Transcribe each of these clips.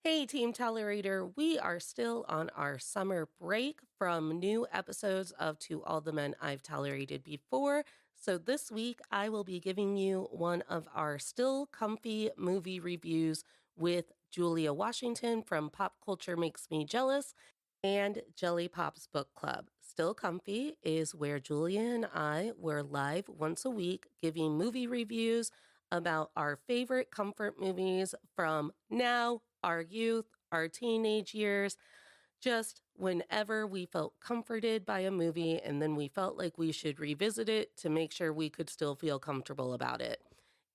Hey, Team Tolerator, we are still on our summer break from new episodes of To All the Men I've Tolerated Before. So this week, I will be giving you one of our still comfy movie reviews with Julia Washington from Pop Culture Makes Me Jealous and Jelly Pop's Book Club. Still Comfy is where Julia and I were live once a week giving movie reviews about our favorite comfort movies from now, our youth, our teenage years, just whenever we felt comforted by a movie and then we felt like we should revisit it to make sure we could still feel comfortable about it.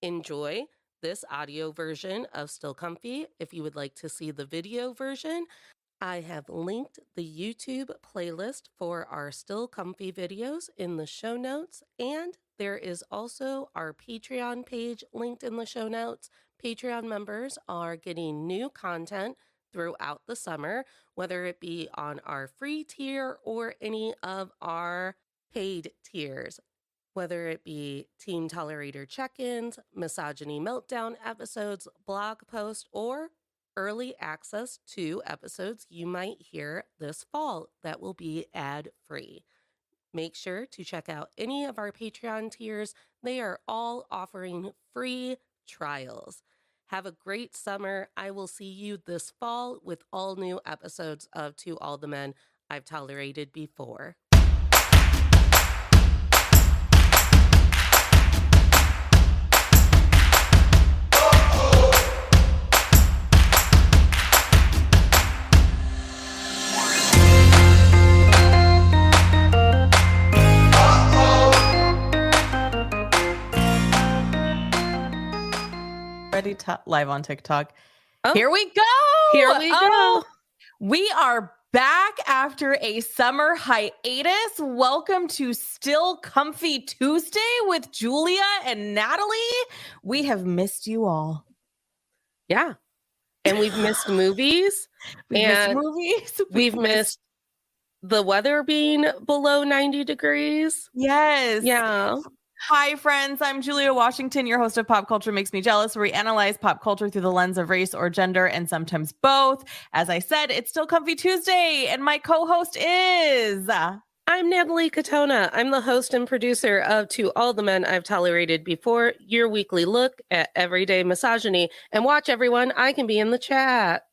Enjoy this audio version of Still Comfy. If you would like to see the video version, I have linked the YouTube playlist for our Still Comfy videos in the show notes, and there is also our Patreon page linked in the show notes. Patreon members are getting new content throughout the summer, whether it be on our free tier or any of our paid tiers. Whether it be Team Tolerator check-ins, misogyny meltdown episodes, blog posts, or early access to episodes you might hear this fall that will be ad-free. Make sure to check out any of our Patreon tiers. They are all offering free trials. Have a great summer. I will see you this fall with all new episodes of To All the Men I've Tolerated Before. Already live on TikTok. Oh, Here we go. Here we go. We are back after a summer hiatus. Welcome to Still Comfy Tuesday with Julia and Natalie. We have missed you all. Yeah. And we've missed movies. We've missed the weather being below 90 degrees. Yes. Yeah. Hi, friends. I'm Julia Washington, your host of Pop Culture Makes Me Jealous, where we analyze pop culture through the lens of race or gender and sometimes both. As I said, it's Still Comfy Tuesday, and my co-host is... I'm Natalie Katona. I'm the host and producer of To All the Men I've Tolerated Before, your weekly look at everyday misogyny. And watch, everyone, I can be in the chat.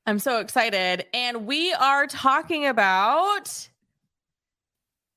I'm so excited. And we are talking about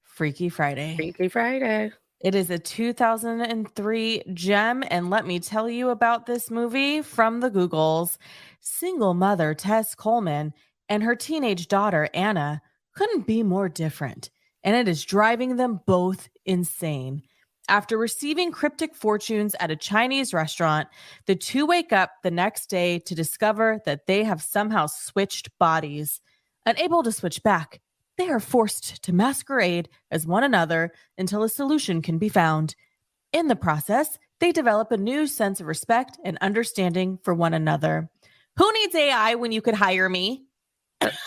Freaky Friday. Freaky Friday. It is a 2003 gem, and let me tell you about this movie from the Googles. Single mother Tess Coleman and her teenage daughter Anna couldn't be more different, and it is driving them both insane. After receiving cryptic fortunes at a Chinese restaurant, the two wake up the next day to discover that they have somehow switched bodies. Unable to switch back, they are forced to masquerade as one another until a solution can be found. In the process, they develop a new sense of respect and understanding for one another. Who needs AI when you could hire me?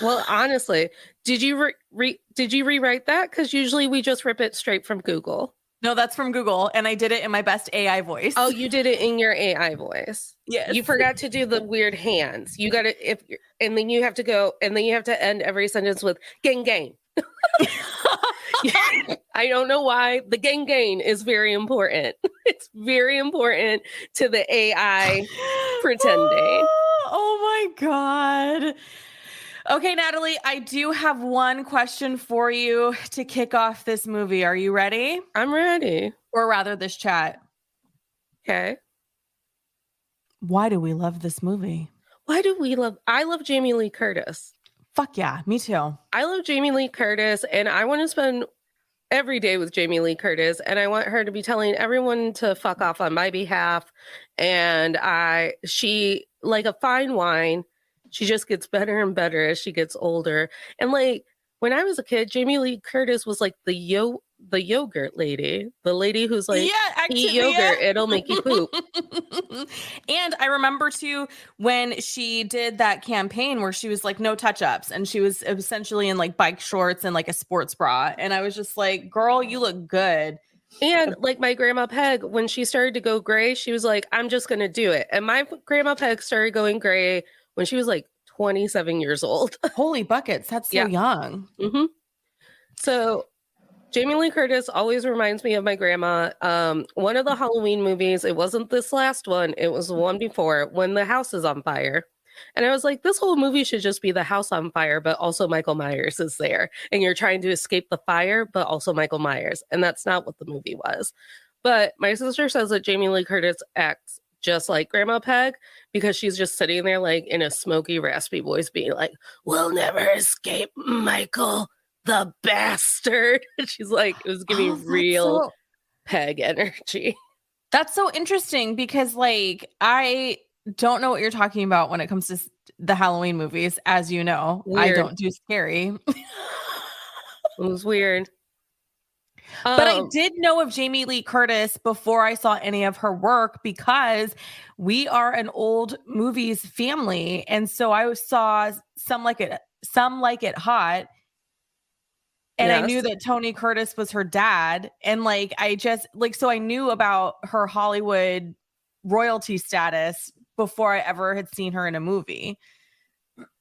Well, honestly, did you rewrite that? Because usually we just rip it straight from Google. No, that's from Google, and I did it in my best AI voice. Oh, you did it in your AI voice. Yes. You forgot to do the weird hands. You got to and then you have to go, and then you have to end every sentence with gang gang. I don't know why. The gang gang is very important. It's very important to the AI pretending. Oh my God. Okay, Natalie, I do have one question for you to kick off this movie. Are you ready? I'm ready. Or rather, this chat. Okay. Why do we love this movie? I love Jamie Lee Curtis. Fuck yeah, me too. I love Jamie Lee Curtis, and I want to spend every day with Jamie Lee Curtis, and I want her to be telling everyone to fuck off on my behalf. And she, like a fine wine, she just gets better and better as she gets older. And like when I was a kid, Jamie Lee Curtis was like the yogurt lady, the lady who's like, eat yogurt, it'll make you poop. And I remember too when she did that campaign where she was like no touch-ups, and she was essentially in like bike shorts and like a sports bra, and I was just like, girl, you look good. And like my grandma Peg, when she started to go gray, she was like, I'm just gonna do it. And my grandma Peg started going gray when she was like 27 years old. Holy buckets, that's so Yeah. young. Mm-hmm. So Jamie Lee Curtis always reminds me of my grandma. One of the Halloween movies, it wasn't this last one, it was the one before, When the House is on Fire. And I was like, this whole movie should just be the house on fire, but also Michael Myers is there. And you're trying to escape the fire, but also Michael Myers. And that's not what the movie was. But my sister says that Jamie Lee Curtis acts just like Grandma Peg because she's just sitting there like in a smoky, raspy voice being like, we'll never escape Michael the bastard. She's like, it was giving real Peg energy. That's so interesting because, like, I don't know what you're talking about when it comes to the Halloween movies. As you know, Weird. I don't do scary. It was weird. But I did know of Jamie Lee Curtis before I saw any of her work because we are an old movies family. And so I saw Some Like It Hot. And I knew that Tony Curtis was her dad. And like, so I knew about her Hollywood royalty status before I ever had seen her in a movie.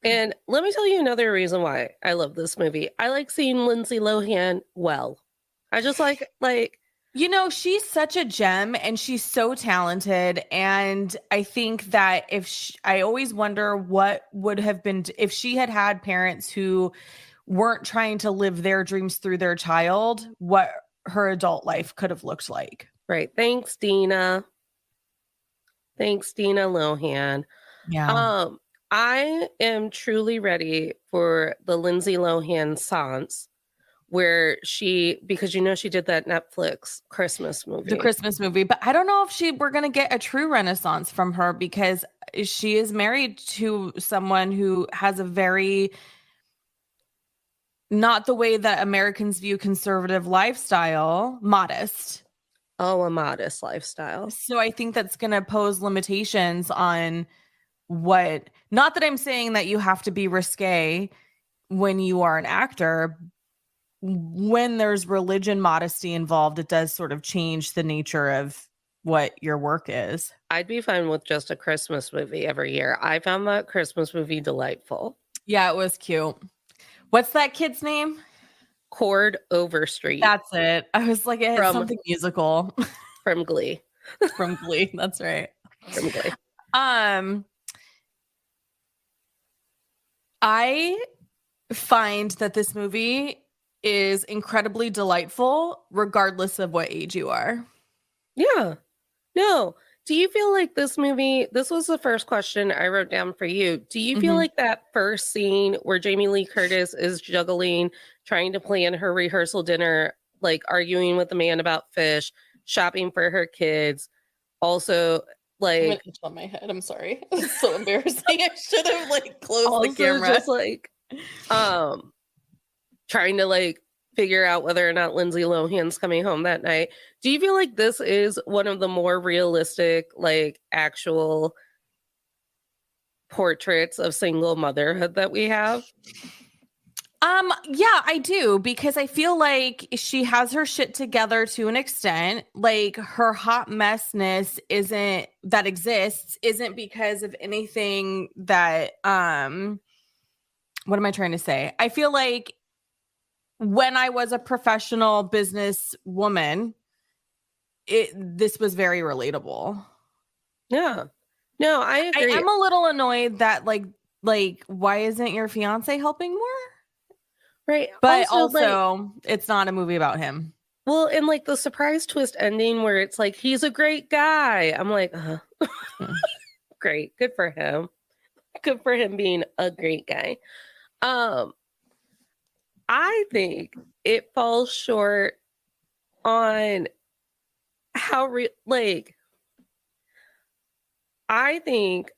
And let me tell you another reason why I love this movie. I like seeing Lindsay Lohan well. I just like, you know, she's such a gem and she's so talented. And I think that I always wonder what would have been if she had had parents who weren't trying to live their dreams through their child, what her adult life could have looked like. Right. Thanks, Dina. Thanks, Dina Lohan. Yeah. I am truly ready for the Lindsay Lohan Sans, where because you know she did that Netflix Christmas movie. The Christmas movie. But I don't know if we're going to get a true renaissance from her because she is married to someone who has a very, not the way that Americans view conservative lifestyle, modest. Oh, a modest lifestyle. So I think that's going to pose limitations on not that I'm saying that you have to be risque when you are an actor. When there's religion modesty involved, it does sort of change the nature of what your work is. I'd be fine with just a Christmas movie every year. I found that Christmas movie delightful. Yeah, it was cute. What's that kid's name? Cord Overstreet. That's it. I was like, it's something musical. From Glee. From Glee. That's right. From Glee. I find that this movie is incredibly delightful, regardless of what age you are. Yeah. No. Do you feel like this movie, this was the first question I wrote down for you. Do you feel like that first scene where Jamie Lee Curtis is juggling, trying to plan her rehearsal dinner, like arguing with the man about fish, shopping for her kids, also like... I'm going to itch on my head. I'm sorry. It's so embarrassing. I should have like closed the camera. Just like, trying to like figure out whether or not Lindsay Lohan's coming home that night. Do you feel like this is one of the more realistic, like actual portraits of single motherhood that we have? Yeah, I do, because I feel like she has her shit together to an extent. Like her hot messness isn't because of anything that, what am I trying to say? I feel like when I was a professional business woman, this was very relatable. Yeah. No, I agree. I am a little annoyed that like why isn't your fiance helping more? Right. But also it's not a movie about him. Well, and like the surprise twist ending where it's like, he's a great guy. I'm like, great. Good for him. Good for him being a great guy. I think it falls short on how I think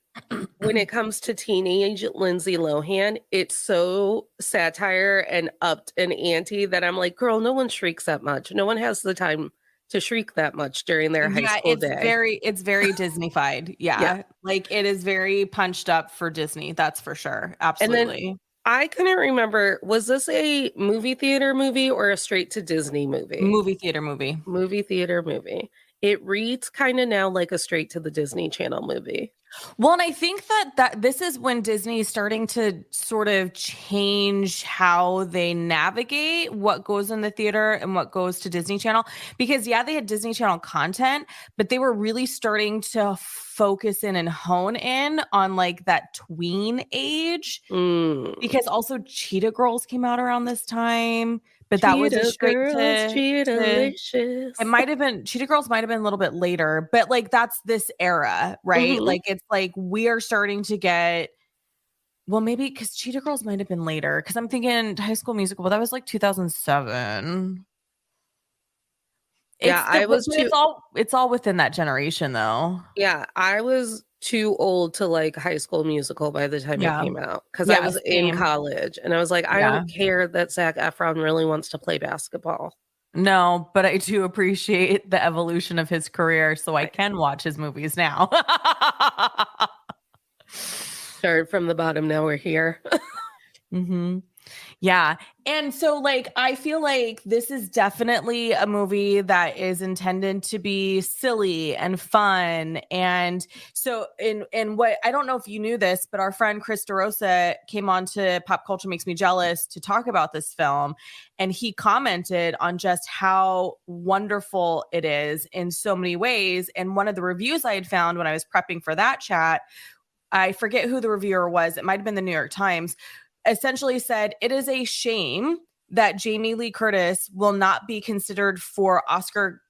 when it comes to teenage Lindsay Lohan, it's so satire and upped and ante that I'm like, girl, no one shrieks that much. No one has the time to shriek that much during their high school day. It's very Disney-fied. Yeah. Like it is very punched up for Disney. That's for sure. Absolutely. And then I couldn't remember, was this a movie theater movie or a straight to Disney movie? Movie theater movie. Movie theater movie. it reads kind of now like a straight to the Disney Channel movie. Well, and I think that this is when Disney is starting to sort of change how they navigate what goes in the theater and what goes to Disney Channel. Because yeah, they had Disney Channel content, but they were really starting to focus in and hone in on like that tween age. Because also Cheetah Girls came out around this time, but that was a Cheetah straight girls, to Cheetah-licious. it might have been Cheetah Girls might have been a little bit later, but like that's this era, right? Mhm. Like it's like we are starting to get well, maybe because Cheetah Girls might have been later. Because I'm thinking High School Musical, but that was like 2007. Yeah, I was But too it's all within that generation though. yeah, I was too old to like High School Musical by the time it Yeah. came out because I Yeah, was in same. college and I was like, I Yeah. don't care that Zac Efron really wants to play basketball. No, but I do appreciate the evolution of his career, so I can watch his movies now. Started from the bottom, now we're here. hmm Yeah. And so like I feel like this is definitely a movie that is intended to be silly and fun. And so in what I don't know if you knew this, but our friend Chris DeRosa came on to Pop Culture Makes Me Jealous to talk about this film. And he commented on just how wonderful it is in so many ways. And one of the reviews I had found when I was prepping for that chat, I forget who the reviewer was. It might have been the New York Times, essentially said it is a shame that Jamie Lee Curtis will not be considered for Oscar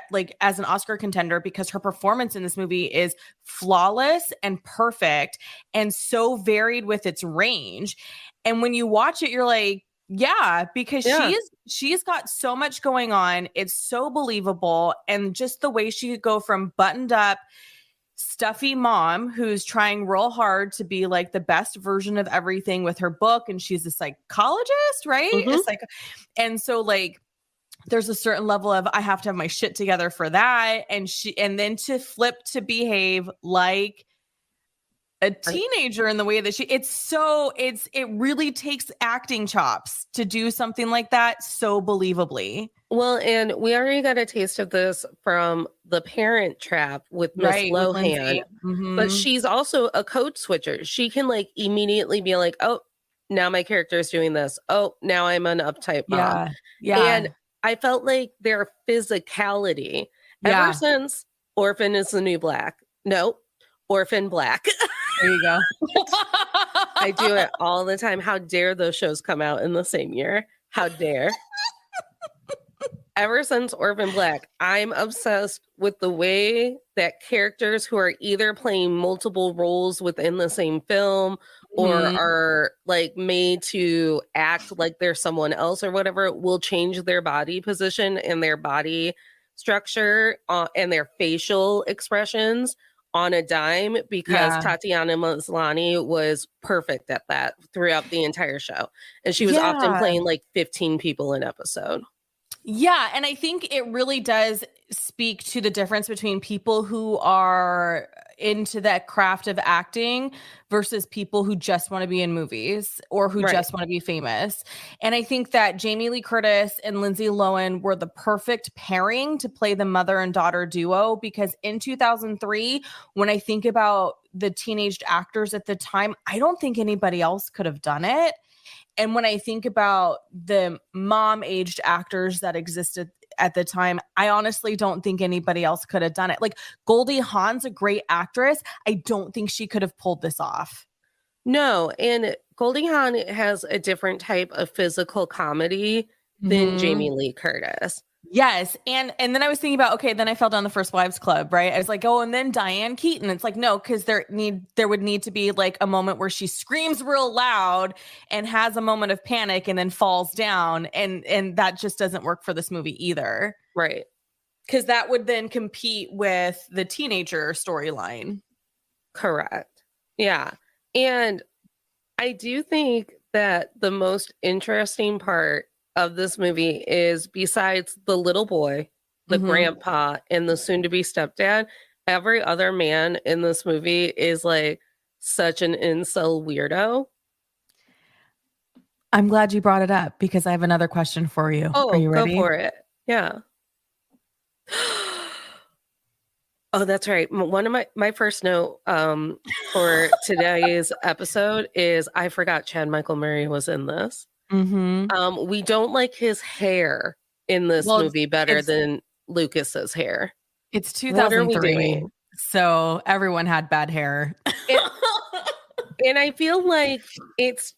like as an Oscar contender because her performance in this movie is flawless and perfect and so varied with its range. And when you watch it, you're like, yeah, because Yeah. she's got so much going on. It's so believable. And just the way she could go from buttoned up stuffy mom who's trying real hard to be like the best version of everything with her book, and she's a psychologist, right? Mhm. And so like there's a certain level of I have to have my shit together for that, and then to flip to behave like a teenager in the way that it really takes acting chops to do something like that so believably. Well, and we already got a taste of this from The Parent Trap with Miss Right, with Lohan, Lindsay. but Mhm. she's also a code switcher. She can like immediately be like, "Oh, now my character is doing this. Oh, now I'm an uptight mom." Yeah. Yeah. And I felt like their physicality ever Yeah. since Orphan is the New Black. No, Orphan Black. There you go. I do it all the time. How dare those shows come out in the same year? How dare? Ever since Orphan Black, I'm obsessed with the way that characters who are either playing multiple roles within the same film or Mhm. are like made to act like they're someone else or whatever will change their body position and their body structure and their facial expressions on a dime because Yeah. Tatiana Maslany was perfect at that throughout the entire show. And she was often Yeah. playing like 15 people an episode. Yeah, and I think it really does speak to the difference between people who are into that craft of acting versus people who just want to be in movies or who Right. just want to be famous. And I think that Jamie Lee Curtis and Lindsay Lohan were the perfect pairing to play the mother and daughter duo because in 2003, when I think about the teenage actors at the time, I don't think anybody else could have done it. And when I think about the mom aged actors that existed at the time, I honestly don't think anybody else could have done it. Like Goldie Hawn's a great actress. I don't think she could have pulled this off. No, and Goldie Hawn has a different type of physical comedy than Mhm. Jamie Lee Curtis. Yes, and then I was thinking about okay, then I fell down the First Wives Club, right? I was like, oh, and then Diane Keaton. It's like no, because there would need to be like a moment where she screams real loud and has a moment of panic and then falls down, and that just doesn't work for this movie either, Right. because that would then compete with the teenager storyline. Correct. Yeah. And I do think that the most interesting part of this movie is besides the little boy, the Mm-hmm. grandpa, and the soon to be stepdad, every other man in this movie is like such an incel weirdo. I'm glad you brought it up because I have another question for you. Are Oh, you go ready? for it. Yeah. Oh, that's right. One of my first note for today's episode is I forgot Chad Michael Murray was in this. Mm-hmm. We don't like his hair in this Well, movie better it's than Lucas's hair. it's What are we 2003, doing? so everyone had bad hair. And, and I feel like it's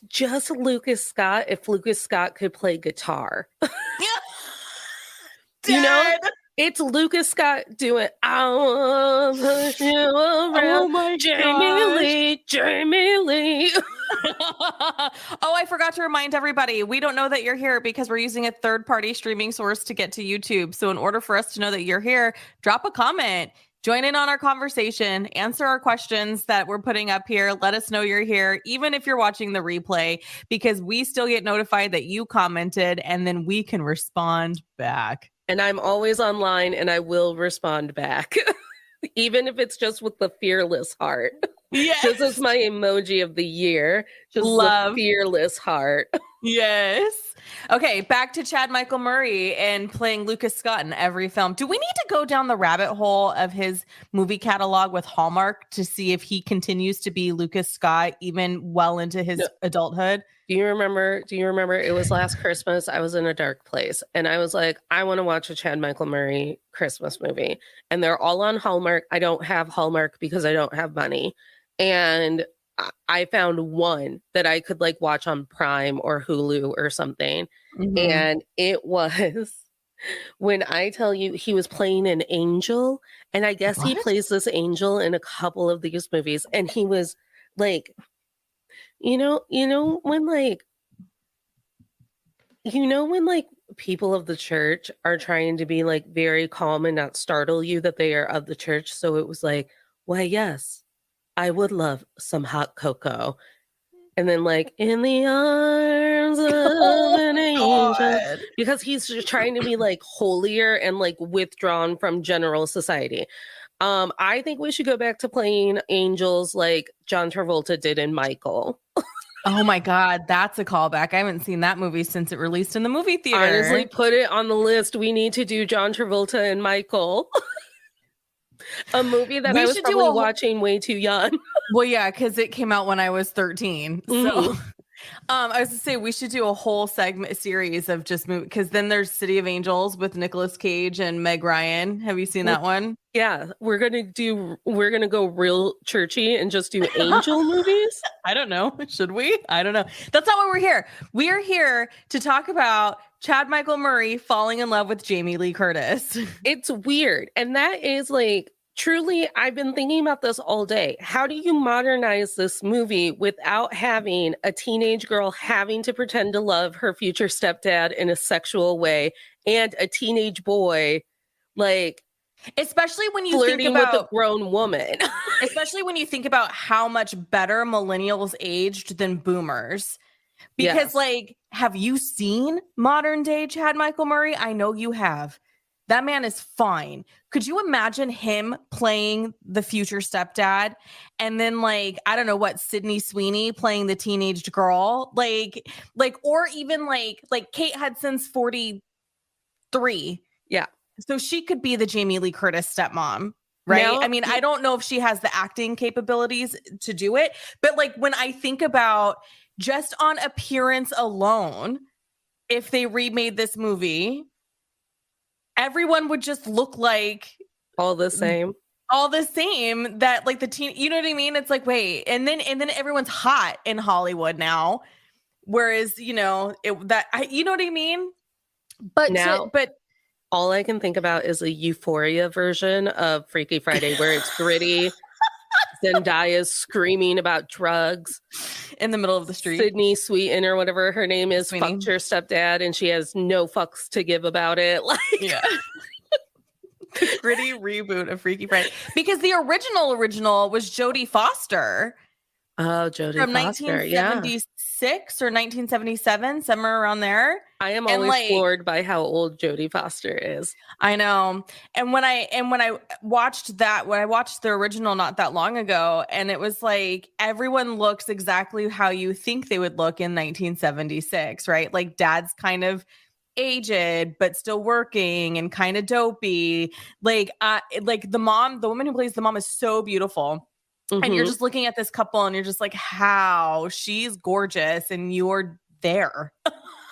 just Lucas Scott if Lucas Scott could play guitar. You know? Dead. It's Lucas Scott doing I wanna push you around. Oh my Jamie Lee. Oh, I forgot to remind everybody, we don't know that you're here because we're using a third-party streaming source to get to YouTube. So in order for us to know that you're here, drop a comment, join in on our conversation, answer our questions that we're putting up here. Let us know you're here, even if you're watching the replay, because we still get notified that you commented and then we can respond back. And I'm always online and I will respond back. Even if it's just with the fearless heart. Yes. This is my emoji of the year. Just Love. the fearless heart. Yes. Okay, back to Chad Michael Murray and playing Lucas Scott in every film. Do we need to go down the rabbit hole of his movie catalog with Hallmark to see if he continues to be Lucas Scott even well into his adulthood? Do you remember it was last Christmas? I was in a dark place and I was like, I want to watch a Chad Michael Murray Christmas movie. And they're all on Hallmark. I don't have Hallmark because I don't have money. And I found one that I could like watch on Prime or Hulu or something. Mm-hmm. And it was, when I tell you, he was playing an angel. And I guess he plays this angel in a couple of these movies. And he was like, you know when people of the church are trying to be like very calm and not startle you that they are of the church. So it was like, why, yes, I would love some hot cocoa. And then like in the arms of an angel, because he's just trying to be like holier and like withdrawn from general society. I think we should go back to playing angels like John Travolta did in Michael. Oh my God, that's a callback. I haven't seen that movie since it released in the movie theater. Honestly, put it on the list. We need to do John Travolta and Michael. A movie that I was probably watching way too young. Well, yeah, because it came out when I was 13. So I was to say we should do a whole series of just movie, because then there's City of Angels with Nicolas Cage and Meg Ryan. Have you seen that one? Yeah, we're gonna go real churchy and just do angel movies. I don't know. Should we? I don't know. That's not why we're here. We are here to talk about Chad Michael Murray falling in love with Jamie Lee Curtis. It's weird. And that is like, truly, I've been thinking about this all day. How do you modernize this movie without having a teenage girl having to pretend to love her future stepdad in a sexual way and a teenage boy like especially when you flirting think about with a grown woman? Especially when you think about how much better millennials aged than boomers. Because like, have you seen modern day Chad Michael Murray? I know you have. That man is fine. Could you imagine him playing the future stepdad and then like, I don't know what, Sydney Sweeney playing the teenaged girl? Like, or even like Kate Hudson's 43. Yeah. So she could be the Jamie Lee Curtis stepmom, right? Now, I mean, I don't know if she has the acting capabilities to do it, but like when I think about just on appearance alone, if they remade this movie, everyone would just look like all the same. That like the teen, you know what I mean? It's like, wait, and then everyone's hot in Hollywood now, whereas you know you know what I mean? But all I can think about is a Euphoria version of Freaky Friday where it's gritty. Zendaya's screaming about drugs in the middle of the street. Sydney Sweeten or whatever her name is fucked her stepdad and she has no fucks to give about it. Like, yeah. Gritty reboot of Freaky Friday. Because the original was Jodie Foster. Oh, Jodie from Foster, 1976 or 1977, somewhere around there. I am always floored by how old Jodie Foster is. I know. And when I watched the original not that long ago, and it was like everyone looks exactly how you think they would look in 1976, right? Like dad's kind of aged but still working and kind of dopey. Like the woman who plays the mom is so beautiful. And you're Mhm. just looking at this couple and you're just like, how she's gorgeous and you're there.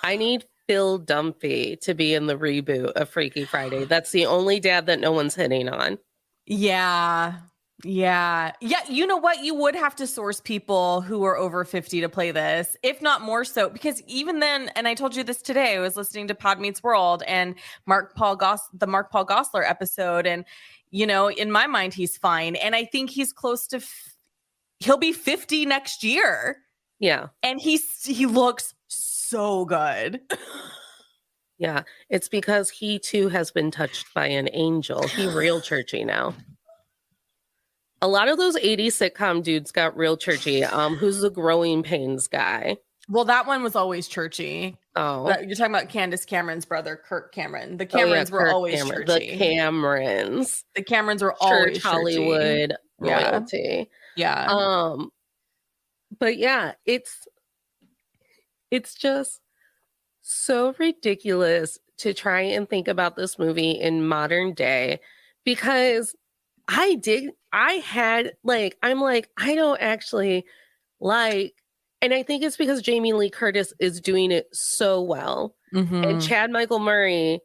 I need Phil Dunphy to be in the reboot of Freaky Friday. That's the only dad that no one's hitting on. Yeah. Yeah. Yeah. You know what? You would have to source people who are over 50 to play this, if not more so, because even then, and I told you this today, I was listening to Pod Meets World and the Mark Paul Gosselaar episode. And, you know, in my mind, he's fine. And I think he's close to, he'll be 50 next year. Yeah. And he looks so good. Yeah. It's because he too has been touched by an angel. He real churchy now. A lot of those 80s sitcom dudes got real churchy. Who's the Growing Pains guy? Well, that one was always churchy. Oh. You're talking about Candace Cameron's brother, Kirk Cameron. The Camerons were Kirk always Cameron. churchy. The Camerons. The Camerons were always Church Hollywood royalty. Yeah. But yeah, it's just so ridiculous to try and think about this movie in modern day, because I don't actually like, and I think it's because Jamie Lee Curtis is doing it so well. And Chad Michael Murray,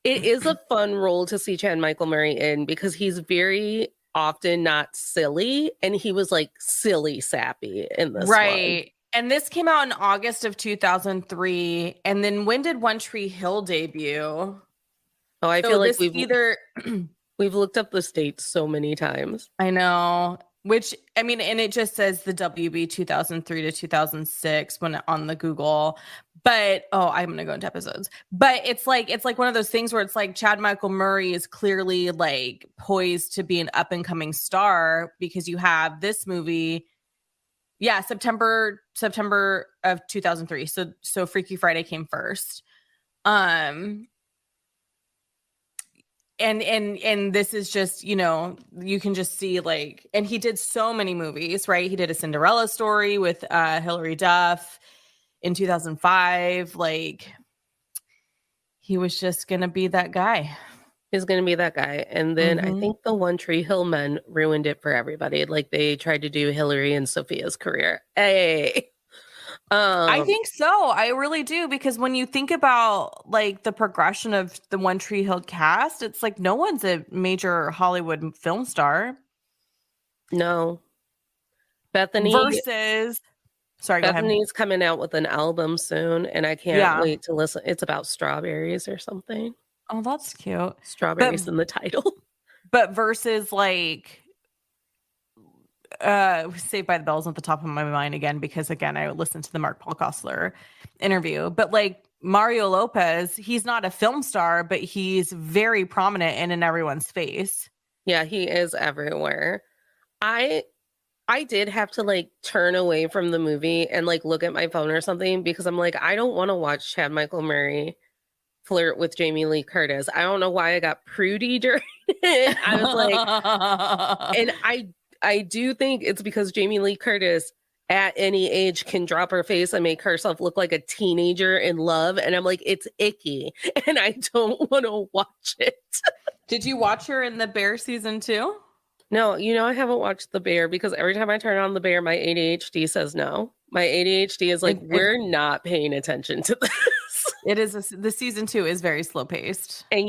it is a fun role to see Chad Michael Murray in, because he's very often not silly, and he was like silly sappy in this right. one. And this came out in August of 2003. And then when did One Tree Hill debut? Oh, I feel like we've looked up the dates so many times. I know. Which, I mean, and it just says the WB 2003 to 2006 when on the Google. But I'm going to go into episodes. But it's like one of those things where it's like Chad Michael Murray is clearly like poised to be an up and coming star, because you have this movie. Yeah, September of 2003. So Freaky Friday came first. And this is just, you know, you can just see like, and he did so many movies, right? He did A Cinderella Story with Hilary Duff in 2005. Like, he was just gonna be that guy. He's gonna be that guy. And then I think the One Tree Hill men ruined it for everybody. Like, they tried to do Hillary and Sophia's career. Hey. I think so. I really do, because when you think about like the progression of the One Tree Hill cast, it's like no one's a major Hollywood film star. No. Bethany's coming out with an album soon, and I can't wait to listen. It's about strawberries or something. Oh, that's cute. Strawberries in the title. But versus like Saved by the Bell's at the top of my mind again, because again, I listened to the Mark Paul Gosselaar interview. But like Mario Lopez, he's not a film star, but he's very prominent and in everyone's face. Yeah, he is everywhere. I did have to like turn away from the movie and like look at my phone or something, because I'm like, I don't want to watch Chad Michael Murray flirt with Jamie Lee Curtis. I don't know why I got prudy during it. I was like, and I do think it's because Jamie Lee Curtis at any age can drop her face and make herself look like a teenager in love. And I'm like, it's icky and I don't want to watch it. Did you watch her in The Bear season 2? No, you know, I haven't watched The Bear because every time I turn on The Bear, my ADHD says no. My ADHD is like, we're not paying attention to this. It is. The season 2 is very slow paced. And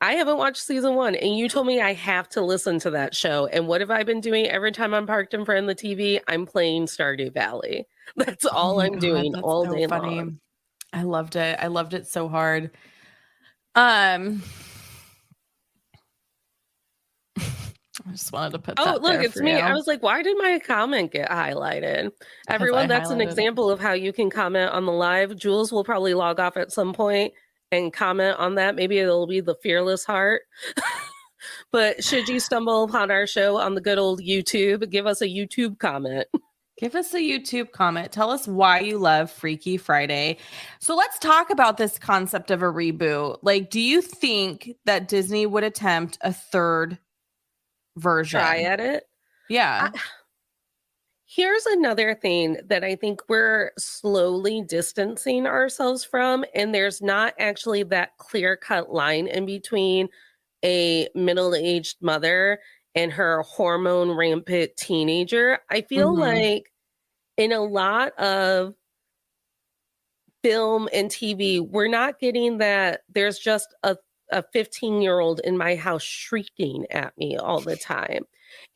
I haven't watched season 1, and you told me I have to listen to that show. And what have I been doing every time I'm parked in front of the TV? I'm playing Stardew Valley. That's all I'm doing all day long. I loved it. I loved it so hard. I just wanted to put that. Oh, look, it's me. I was like, why did my comment get highlighted? Everyone, that's an example of how you can comment on the live. Jules will probably log off at some point and comment on that. Maybe it'll be the Fearless Heart. But should you stumble upon our show on the good old YouTube, give us a YouTube comment. Give us a YouTube comment. Tell us why you love Freaky Friday. So let's talk about this concept of a reboot. Like, do you think that Disney would attempt a third version? Try at it? Yeah. Here's another thing that I think we're slowly distancing ourselves from, and there's not actually that clear-cut line in between a middle-aged mother and her hormone rampant teenager. I feel Mhm. like in a lot of film and TV, we're not getting that there's just a 15-year-old in my house shrieking at me all the time.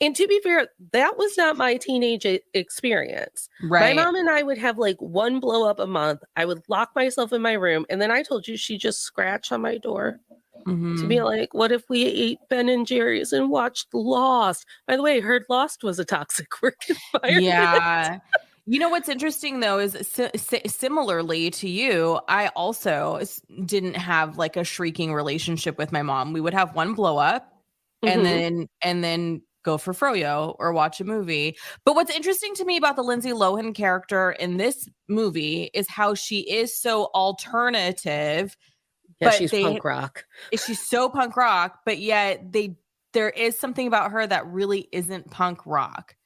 And to be fair, that was not my teenage experience. My Right. mom and I would have like one blow up a month. I would lock myself in my room. And then I told you she just scratched on my door to be Mhm. like, what if we ate Ben and Jerry's and watched Lost? By the way, I heard Lost was a toxic work environment. Yeah. You know what's interesting though is similarly to you, I also didn't have like a shrieking relationship with my mom. We would have one blow up and Hmm. then go for froyo or watch a movie. But what's interesting to me about the Lindsay Lohan character in this movie is how she is so alternative, Yeah, but she's punk rock. she's so punk rock, but yet there is something about her that really isn't punk rock.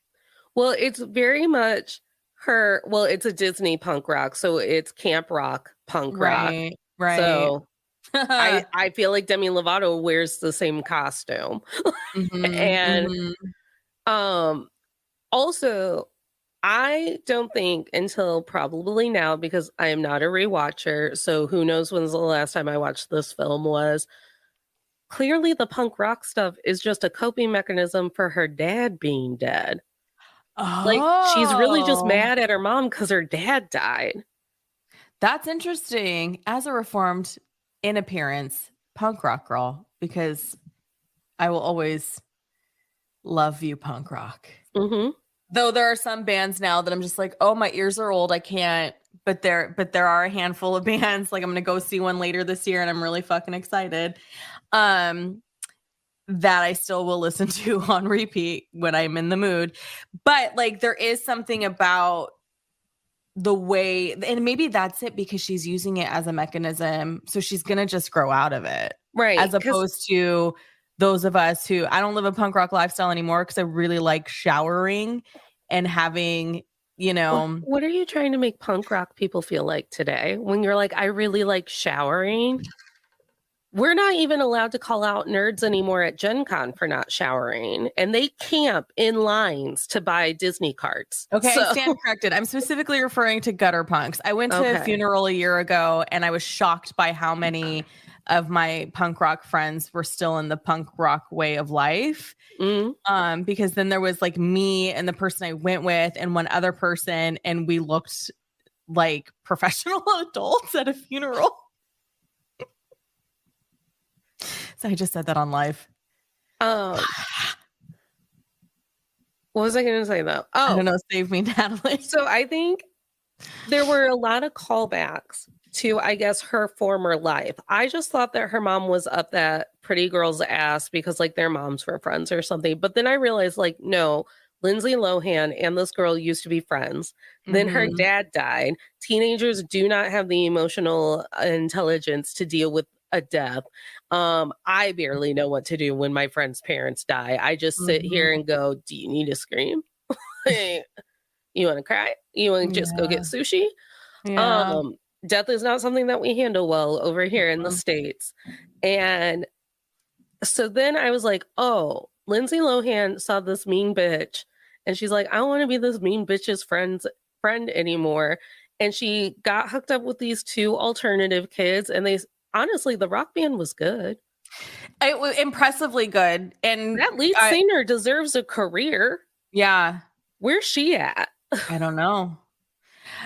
Well, it's very much well, it's a Disney punk rock, so it's camp rock, punk rock. Right, right. So I feel like Demi Lovato wears the same costume. Mhm, And mhm. um also I don't think until probably now, because I am not a rewatcher, so who knows when's the last time I watched this film was. Clearly the punk rock stuff is just a coping mechanism for her dad being dead. Like, she's really just Oh, mad at her mom because her dad died. that's interesting. As a reformed, in appearance, punk rock girl, because I will always love you punk rock. Mhm. Though there are some bands now that I'm just like, "Oh, my ears are old, I can't." But there are a handful of bands, like, I'm gonna go see one later this year, and I'm really fucking excited, um, that I still will listen to on repeat when I'm in the mood. But, like, there is something about the way, and maybe that's it because she's using it as a mechanism, so she's gonna just grow out of it, Right, as 'cause opposed to those of us who I don't live a punk rock lifestyle anymore because I really like showering and having, you know what are you trying to make punk rock people feel like today when you're like, "I really like showering"? We're not even allowed to call out nerds anymore at Gen Con for not showering, and they camp in lines to buy Disney cards. Okay, I So, stand corrected. I'm specifically referring to gutter punks. I went to a okay. funeral a year ago and I was shocked by how many of my punk rock friends were still in the punk rock way of life. Mhm. Because then there was like me and the person I went with and one other person, and we looked like professional adults at a funeral. So I just said that on live. Um, what was I gonna say, though? I don't Oh, know. Save me, Natalie. so I think there were a lot of callbacks to, I guess, her former life. I just thought that her mom was up that pretty girl's ass because, like, their moms were friends or something. But then I realized, like, no, Lindsay Lohan and this girl used to be friends. Then her Hmm. dad died. Teenagers do not have the emotional intelligence to deal with a death. I barely know what to do when my friend's parents die. I just sit here Hmm. and go, "Do you need to scream? You want to cry? You want to just go get Yeah. sushi?" Yeah. Um, Death is not something that we handle well over here in the Mm. States. And so then I was like, oh, Lindsay Lohan saw this mean bitch and she's like, I don't want to be this mean bitch's friend anymore. And she got hooked up with these two alternative kids and honestly, the rock band was good. It was impressively good. And That lead I, singer deserves a career. yeah, Where's she at? I don't know.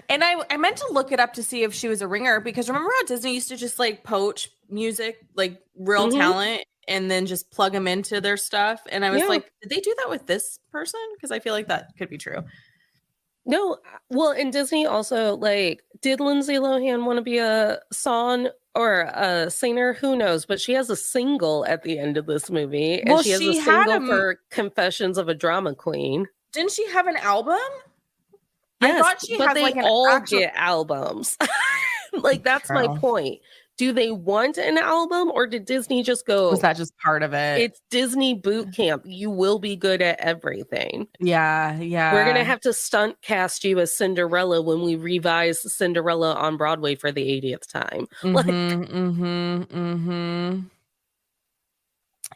And I meant to look it up to see if she was a ringer because remember how Disney used to just like poach music, like real Hmm. talent, and then just plug them into their stuff. And I was Yeah. like, did they do that with this person? Because I feel like that could be true. No, well, and Disney also, like, did Lindsay Lohan want to be a song or a singer? Who knows? But she has a single at the end of this movie, and Well, she has a she had single for Confessions of a Drama Queen. didn't she have an album? I Yes, thought she but has they like an all actual. get albums. Like, that's my True. point. do they want an album, or did Disney just Was go, that just part of it? it's Disney boot camp, you will be good at everything? Yeah, We're going to yeah. have to stunt cast you as Cinderella when we revise Cinderella on Broadway for the 80th time.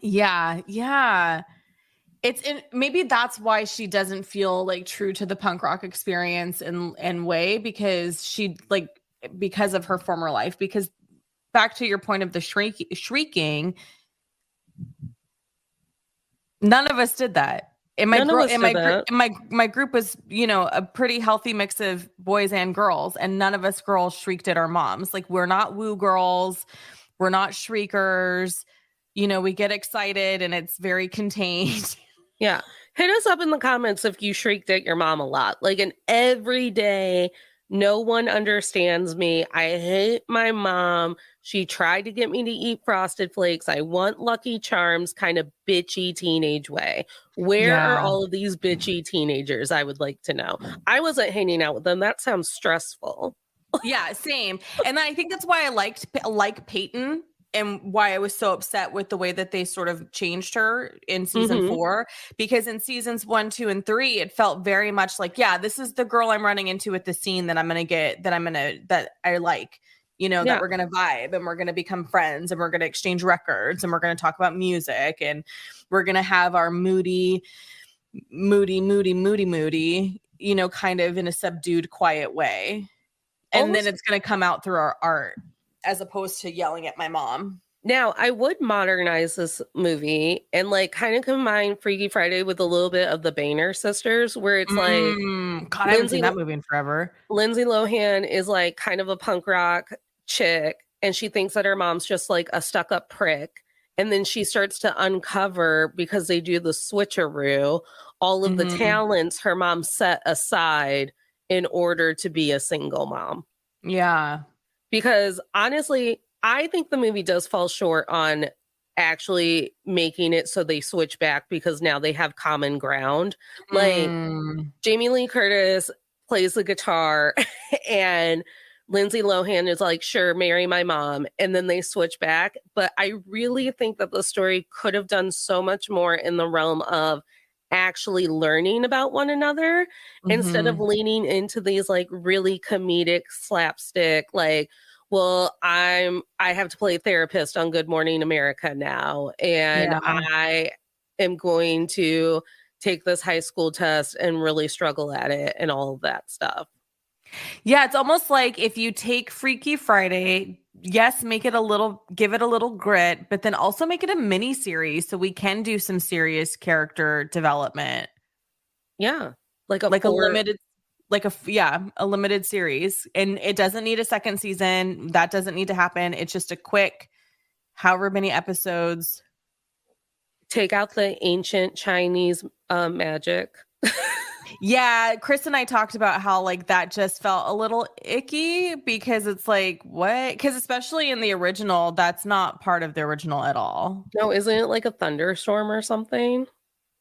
Yeah, yeah. Maybe that's why she doesn't feel like true to the punk rock experience and way, because because of her former life. Because back to your point of the shrieking, none of us did that. In my group was, a pretty healthy mix of boys and girls, and none of us girls shrieked at our moms. Like, we're not woo girls, we're not shriekers. We get excited and it's very contained. Yeah. Hit us up in the comments if you shrieked at your mom a lot. Like, an everyday, no one understands me, I hate my mom, she tried to get me to eat Frosted Flakes, I want Lucky Charms kind of bitchy teenage way. Where are all of these bitchy teenagers? I would like to know. I wasn't hanging out with them. That sounds stressful. Yeah, same. And I think that's why I like Peyton, and why I was so upset with the way that they sort of changed her in season 4, because in seasons 1, 2, and 3, it felt very much like, yeah, this is the girl I'm running into at the scene that that I like, that we're going to vibe, and we're going to become friends, and we're going to exchange records, and we're going to talk about music, and we're going to have our moody, kind of in a subdued, quiet way. And then it's going to come out through our art, as opposed to yelling at my mom. Now, I would modernize this movie and kind of combine Freaky Friday with a little bit of the Boehner sisters, where it's God, I haven't seen that movie in forever. Lindsay Lohan is kind of a punk rock chick, and she thinks that her mom's just a stuck-up prick. And then she starts to uncover, because they do the switcheroo, all of the talents her mom set aside in order to be a single mom. Yeah. Because honestly, I think the movie does fall short on actually making it so they switch back, because now they have common ground. Jamie Lee Curtis plays the guitar and Lindsay Lohan is like, sure, marry my mom. And then they switch back. But I really think that the story could have done so much more in the realm of actually learning about one another, instead of leaning into these really comedic slapstick, well, I have to play therapist on Good Morning America now, and I am going to take this high school test and really struggle at it and all of that stuff. Yeah, it's almost like if you take Freaky Friday, yes, give it a little grit, but then also make it a mini series so we can do some serious character development. Yeah, a limited series, and it doesn't need a second season. That doesn't need to happen. It's just a quick, however many episodes. Take out the ancient Chinese magic. Yeah, Chris and I talked about how that just felt a little icky, because it's what? Because especially in the original, that's not part of the original at all. No, isn't it a thunderstorm or something?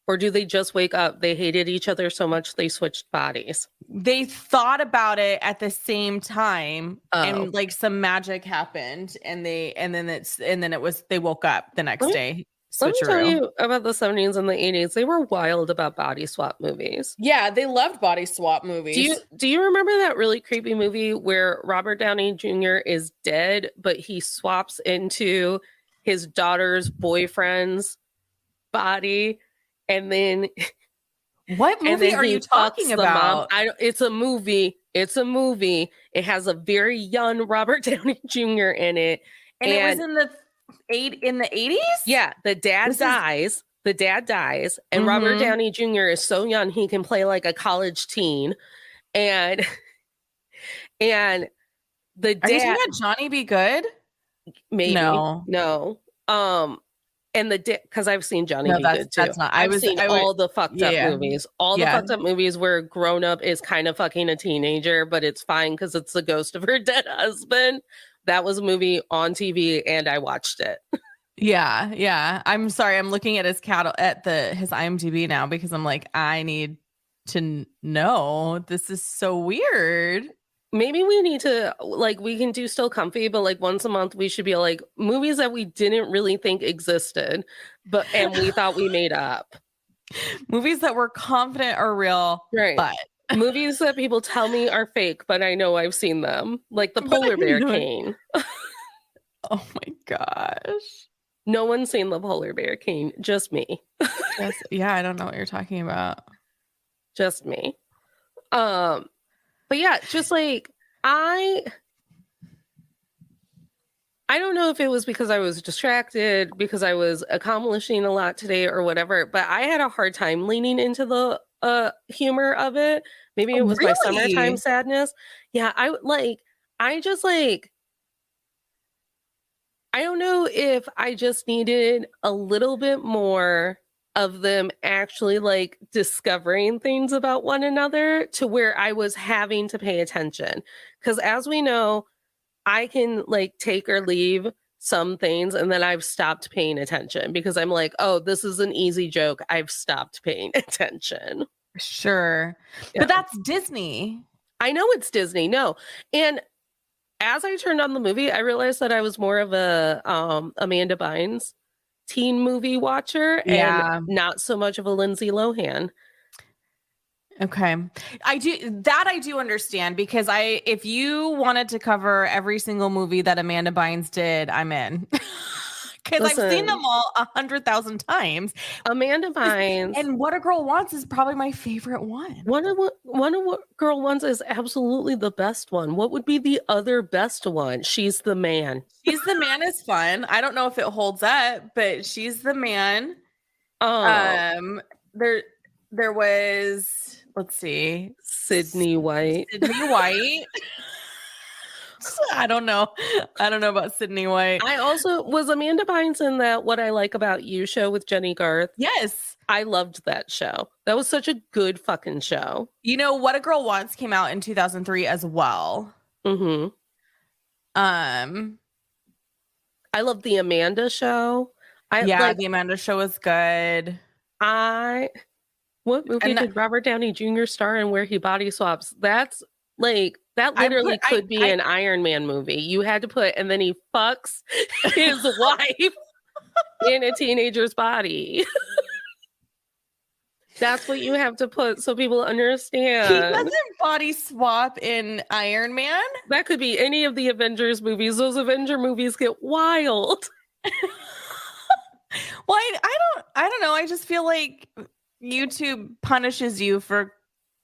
Or do they just wake up? They hated each other so much they switched bodies. They thought about it at the same time, and some magic happened, and then they woke up the next day. Let me tell you about the 70s and the 80s. They were wild about body swap movies. Yeah, they loved body swap movies. Do you remember that really creepy movie where Robert Downey Jr. is dead, but he swaps into his daughter's boyfriend's body, and then what movie are you talking about? It's a movie. It has a very young Robert Downey Jr. in it, and it was in the 80s. Yeah, the dad dies, and Robert Downey Jr. is so young he can play a college teen, and the dad. Are you talking about Johnny Be Good? Maybe no. And because I've seen Johnny Be Good too. That's not. I've seen all the fucked up movies. The fucked up movies where a grown up is kind of fucking a teenager, but it's fine because it's the ghost of her dead husband. That was a movie on TV, and I watched it. Yeah. I'm sorry. I'm looking at his IMDb now, because I'm I need to know. This is so weird. Maybe we need to, like, we can do Still Comfy, but like once a month we should be like movies that we didn't really think existed, and we thought we made up. Movies that we're confident are real, Right. but Movies that people tell me are fake, but I know I've seen them. Like the but I Polar Bear know it. Cane. Oh my gosh. No one's seen the Polar Bear Cane, just me. Yeah, I don't know what you're talking about. Just me. But yeah, just like I don't know if it was because I was distracted, because I was accomplishing a lot today or whatever, but I had a hard time leaning into the humor of it. Maybe it Oh, was my summertime really? sadness. Yeah, I just like I don't know if I just needed a little bit more of them actually like discovering things about one another to where I was having to pay attention. Cuz as we know, I can like take or leave some things and then I've stopped paying attention because I'm like, "Oh, this is an easy joke. I've stopped paying attention." Sure. Yeah. But that's Disney. I know it's Disney. No. And as I turned on the movie, I realized that I was more of a Amanda Bynes teen movie watcher and Yeah. not so much of a Lindsay Lohan. Okay. I do understand because if you wanted to cover every single movie that Amanda Bynes did, I'm in. Because I've seen them Listen, all 100,000 times. Amanda Bynes, And What a Girl Wants is probably my favorite one. one of What Girl Wants is absolutely the best one. What would be the other best one? She's the Man. She's the Man is fun. I don't know if it holds up, but She's the Man. Oh, There was, let's see, Sydney White. Sydney White. I don't know. I don't know about Sydney White. I also was Amanda Bynes in that What I Like About You show with Jenny Garth. Yes. I loved that show. That was such a good fucking show. You know, What a Girl Wants came out in 2003 as well. Mm-hmm. I love the Amanda show. The Amanda show was good. What movie did Robert Downey Jr. star in where he body swaps? That's like that literally could be an Iron Man movie. You had to put, and then he fucks his wife in a teenager's body. That's what you have to put so people understand. He doesn't body swap in Iron Man. That could be any of the Avengers movies. Those Avenger movies get wild. Well, I don't know. I just feel like YouTube punishes you for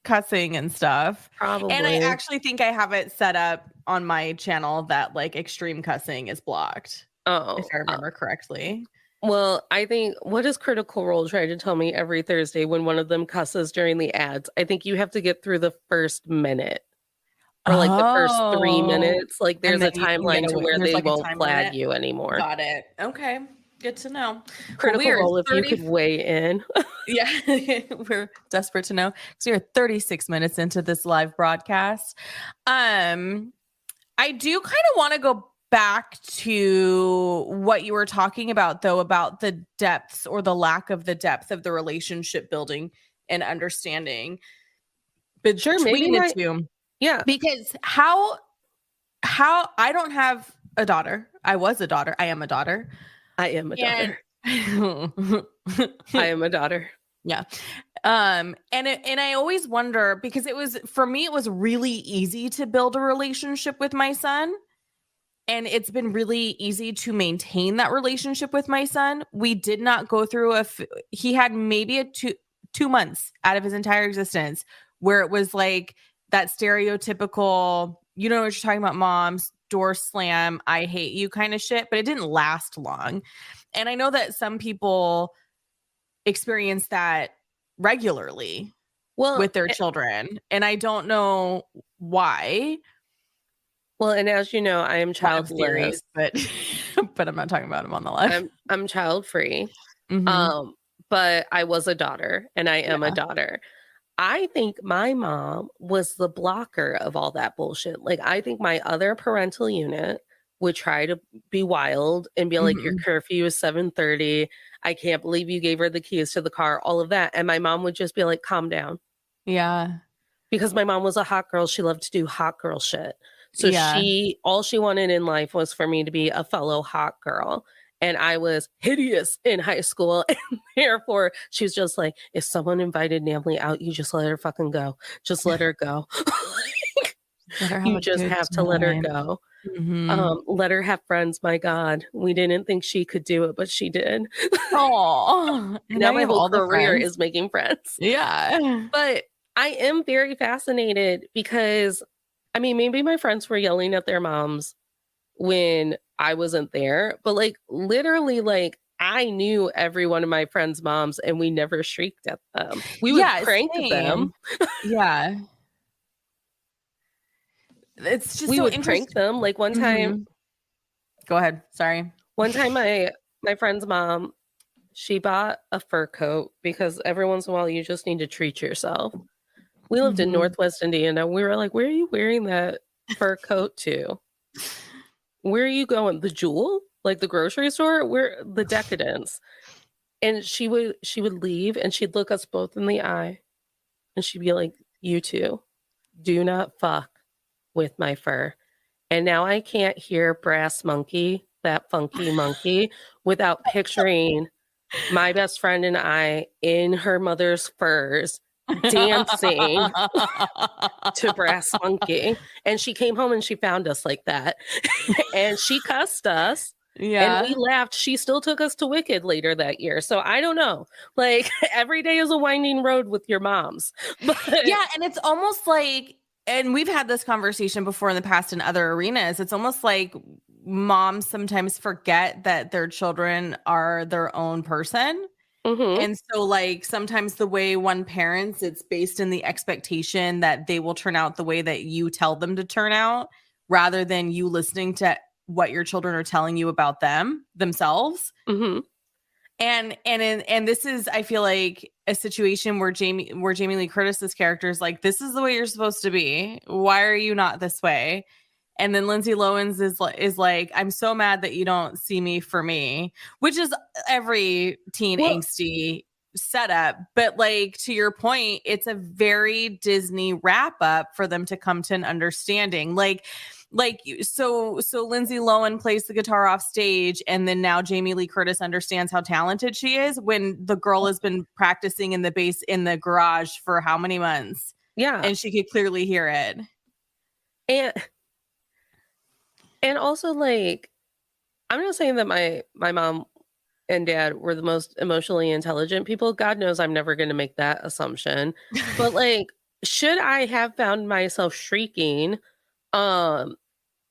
cussing and stuff. Probably. And I actually think I have it set up on my channel that like extreme cussing is blocked. Oh, if I remember correctly. Well, I think what does Critical Role try to tell me every Thursday when one of them cusses during the ads? I think you have to get through the first minute or like the first 3 minutes. Like there's a timeline to where they won't flag you anymore. Got it. Okay. Good to know. Critical Role, if you could weigh in. Yeah, we're desperate to know because we're 36 minutes into this live broadcast. I do kind of want to go back to what you were talking about, though, about the depths or the lack of the depth of the relationship building and understanding between the two. Yeah, because how I don't have a daughter. I was a daughter. I am a daughter. I am a daughter. I am a daughter. Yeah. And I always wonder because for me, it was really easy to build a relationship with my son. And it's been really easy to maintain that relationship with my son. We did not go through he had maybe 2 months out of his entire existence where it was like that stereotypical, you know what you're talking about, mom's door slam, I hate you kind of shit, but it didn't last long. And I know that some people experience that regularly with their children, and I don't know why. Well, and as you know, I am childless, but I'm not talking about him on the live. I'm child free. Mm-hmm. But I was a daughter and I am a daughter. I think my mom was the blocker of all that bullshit. Like, I think my other parental unit would try to be wild and be like, your curfew is 7:30. I can't believe you gave her the keys to the car, all of that. And my mom would just be like, calm down. Yeah. because my mom was a hot girl. She loved to do hot girl shit. So Yeah. all she wanted in life was for me to be a fellow hot girl. And I was hideous in high school. And therefore, she was just like, if someone invited Natalie out, you just let her fucking go. Just let her go. Let her have You a just good have to let her time. go. Mhm. Let her have friends. My God, we didn't think she could do it, but she did. Aw, and now Now you my have whole all the career friends. is making friends. Yeah. But I am very fascinated because, I mean, maybe my friends were yelling at their moms when I wasn't there, but like literally, like I knew every one of my friends' moms and we never shrieked at them. We would Yeah, prank them. same. Yeah. It's just We so would prank interesting. them. Like Mhm. Go ahead, sorry. one time my friend's mom, she bought a fur coat because every once in a while you just need to treat yourself. We lived in Mhm. Northwest Indiana. We were like, where are you wearing that fur coat to? Where are you going? The Jewel? Like the grocery store? Where the Decadence? And she would leave and she'd look us both in the eye and she'd be like, you two, do not fuck with my fur. And now I can't hear Brass Monkey, that funky monkey, without picturing my best friend and I in her mother's furs dancing to Brass Monkey. And she came home and she found us like that. And she cussed us and we Yeah. laughed. She still took us to Wicked later that year. So I don't know. Like every day is a winding road with your moms. But Yeah, and it's almost like, and we've had this conversation before in the past in other arenas. It's almost like moms sometimes forget that their children are their own person. mhm, And so, like, sometimes the way one parents, it's based in the expectation that they will turn out the way that you tell them to turn out, rather than you listening to what your children are telling you about themselves. mhm. And this is, I feel like, a situation where Jamie Lee Curtis's character is like, this is the way you're supposed to be. Why are you not this way? And then Lindsay Lohan's is like, I'm so mad that you don't see me for me, which is every teen Well, angsty setup. But like, to your point, it's a very Disney wrap up for them to come to an understanding. So Lindsay Lohan plays the guitar off stage, and then now Jamie Lee Curtis understands how talented she is when the girl has been practicing in the garage for how many months, yeah. and she could clearly hear it. And also like I'm not saying that my mom and dad were the most emotionally intelligent people. God knows I'm never going to make that assumption. But like should I have found myself shrieking um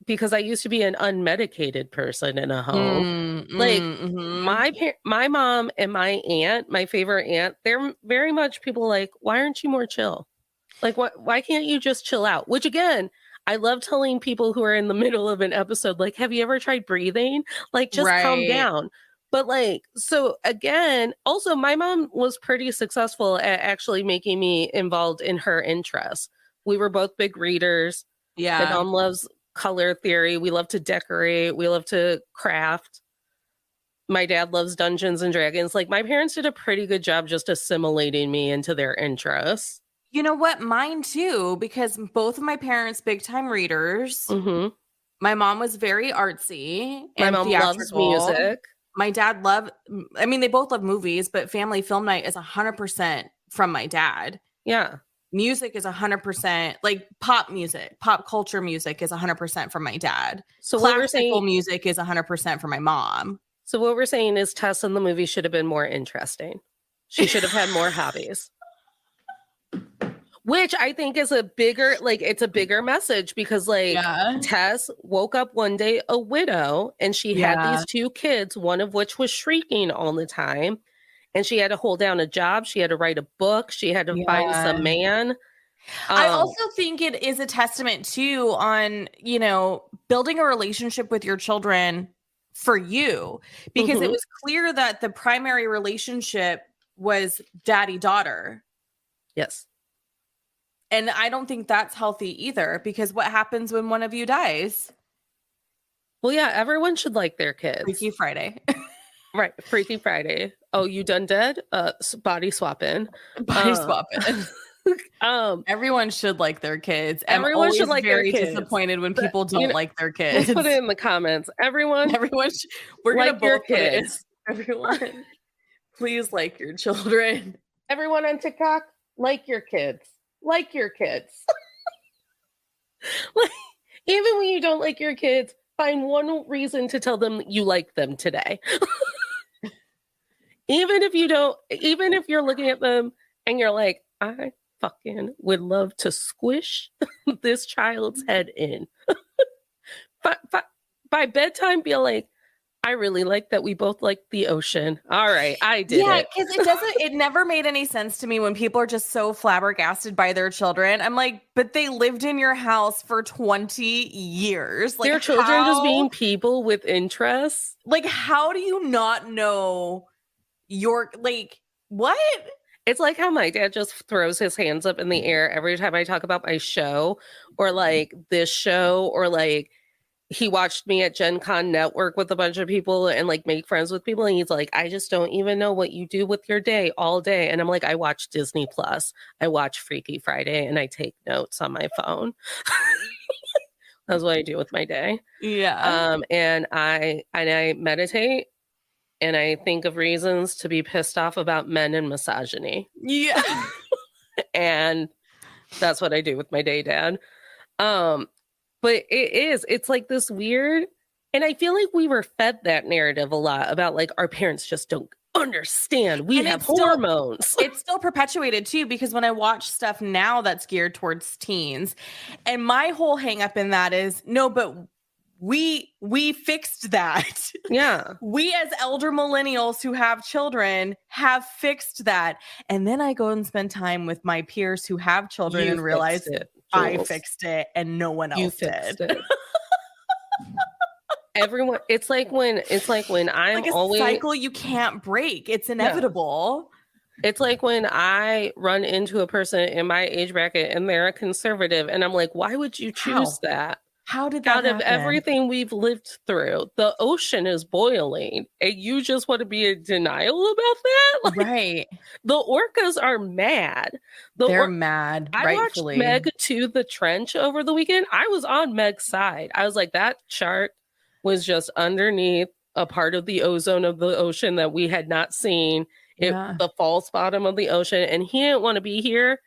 because I used to be an unmedicated person in a home. Like Mhm. my mom and my aunt, my favorite aunt, they're very much people like, why aren't you more chill? Like why can't you just chill out? Which again, I love telling people who are in the middle of an episode, like, have you ever tried breathing? Like, just calm Right. down. But like, so again, also my mom was pretty successful at actually making me involved in her interests. We were both big readers. My Yeah. mom loves color theory. We love to decorate. We love to craft. My dad loves Dungeons and Dragons. Like my parents did a pretty good job just assimilating me into their interests. You know what? Mine too, because both of my parents big time readers. Hmm. My mom was very artsy My and mom loves theatrical. music. My dad loved, I mean, they both love movies, but family film night is 100% from my dad. Yeah. Music is 100%, like pop music, pop culture music is 100% from my dad. So what we're Classical saying music is 100% from my mom. is Tess in the movie should have been more interesting. She should have had more hobbies. Which I think is a bigger, like, it's a bigger message because, like, Yeah. Tess woke up one day a widow and she had Yeah. these two kids, one of which was shrieking all the time. And she had to hold down a job. She had to write a book. She had to find Yeah. some man. I Um, also think it is a testament too on, building a relationship with your children for you, because it mhm. was clear that the primary relationship was daddy daughter. Yes. And I don't think that's healthy either, because what happens when one of you dies? Well, yeah, everyone should like their Freaky kids. Friday. Right. Freaky Friday. Oh, you done dead? Body swapping. Body Uh, swapping. Everyone should like their kids. I'm Everyone should always like their very kids. disappointed when But, people don't like their let's put it kids. in the comments. Everyone We're gonna like your both put it in. kids. Everyone, please like your children. Everyone on TikTok, like your kids. Like your kids. Like, even when you don't like your kids, find one reason to tell them you like them today. Even if you're looking at them and you're like, I fucking would love to squish this child's head in. By bedtime, be like, I really like that we both like the ocean. All right, I did it. Yeah, because it never made any sense to me when people are just so flabbergasted by their children. I'm like, but they lived in your house for 20 years. Like, Their children just being people with interests. Like, how do you not know your, like, what? It's like how my dad just throws his hands up in the air every time I talk about my show or like this show, or like he watched me at Gen Con network with a bunch of people and like make friends with people. And he's like, I just don't even know what you do with your day all day. And I'm like, I watch Disney Plus, I watch Freaky Friday, and I take notes on my phone. That's what I do with my day. Yeah. And I meditate, and I think of reasons to be pissed off about men and misogyny. Yeah. And that's what I do with my day, Dad. But it's like this weird, and I feel like we were fed that narrative a lot about like our parents just don't understand. We have hormones. It's still perpetuated too, because when I watch stuff now that's geared towards teens, and my whole hang up in that is, no, but we fixed that. Yeah. We as elder millennials who have children have fixed that. And then I go and spend time with my peers who have children and realize I fixed it and no one else did. It. Everyone, it's like when I'm like a always cycle you can't break. It's inevitable. Yeah. It's like when I run into a person in my age bracket and they're a conservative, and I'm like, why would you choose that? How did that out happen? Of everything we've lived through, the ocean is boiling, and you just want to be in denial about that? Like, right. The orcas are mad. They're mad. I watched Meg to the Trench over the weekend. I was on Meg's side. I was like, that shark was just underneath a part of the ozone of the ocean that we had not seen. The false bottom of the ocean, and he didn't want to be here.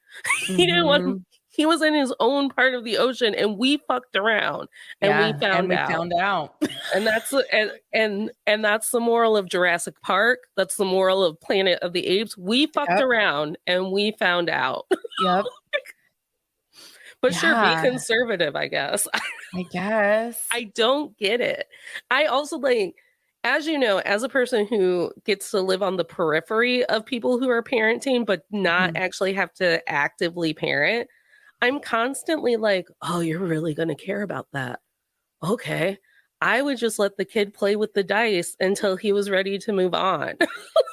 He didn't want. He was in his own part of the ocean, and we fucked around, and we found out. And that's and that's the moral of Jurassic Park. That's the moral of Planet of the Apes. We fucked around, and we found out. Yep. But sure, be conservative, I guess. I guess. I don't get it. I also like, as you know, as a person who gets to live on the periphery of people who are parenting, but not actually have to actively parent, I'm constantly like, oh, you're really going to care about that. Okay. I would just let the kid play with the dice until he was ready to move on.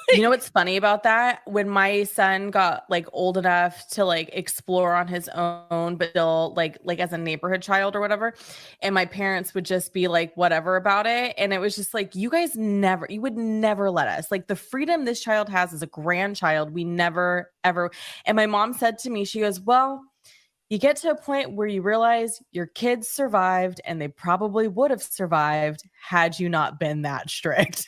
You know what's funny about that? When my son got like old enough to like explore on his own, but still like as a neighborhood child or whatever, and my parents would just be like whatever about it, and it was just like, you would never let us, like, the freedom this child has as a grandchild, we never ever. And my mom said to me, she goes, well, you get to a point where you realize your kids survived, and they probably would have survived had you not been that strict.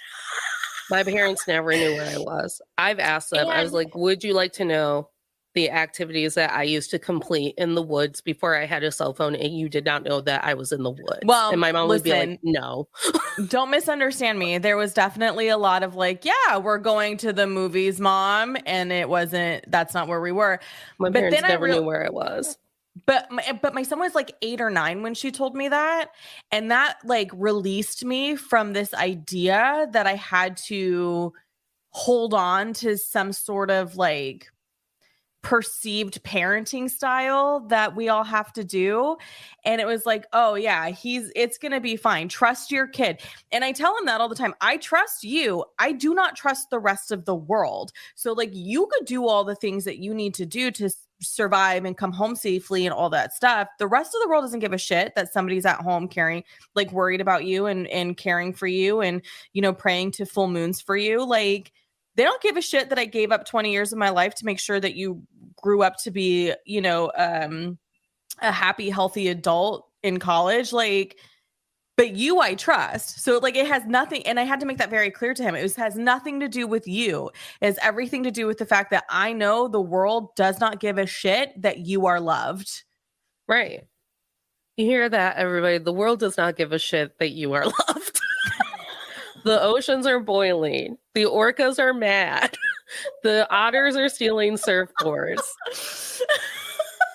My parents never knew where I was. I've asked them, I was like, would you like to know the activities that I used to complete in the woods before I had a cell phone, and you did not know that I was in the woods? Well, and my mom would be like, no. Don't misunderstand me. There was definitely a lot of like, yeah, we're going to the movies, Mom. And that's not where we were. My parents never knew where I was. But my son was like 8 or 9 when she told me that. And that like released me from this idea that I had to hold on to some sort of like perceived parenting style that we all have to do. And it was like, oh yeah, it's going to be fine. Trust your kid. And I tell him that all the time. I trust you. I do not trust the rest of the world. So like, you could do all the things that you need to do to survive and come home safely and all that stuff. The rest of the world doesn't give a shit that somebody's at home caring, like worried about you and caring for you and, you know, praying to full moons for you. Like, They don't give a shit that I gave up 20 years of my life to make sure that you grew up to be, a happy, healthy adult in college. Like, but you I trust. So like it has nothing, and I had to make that very clear to him. Has nothing to do with you. It has everything to do with the fact that I know the world does not give a shit that you are loved. Right. You hear that, everybody? The world does not give a shit that you are loved. The oceans are boiling. The orcas are mad. The otters are stealing surfboards.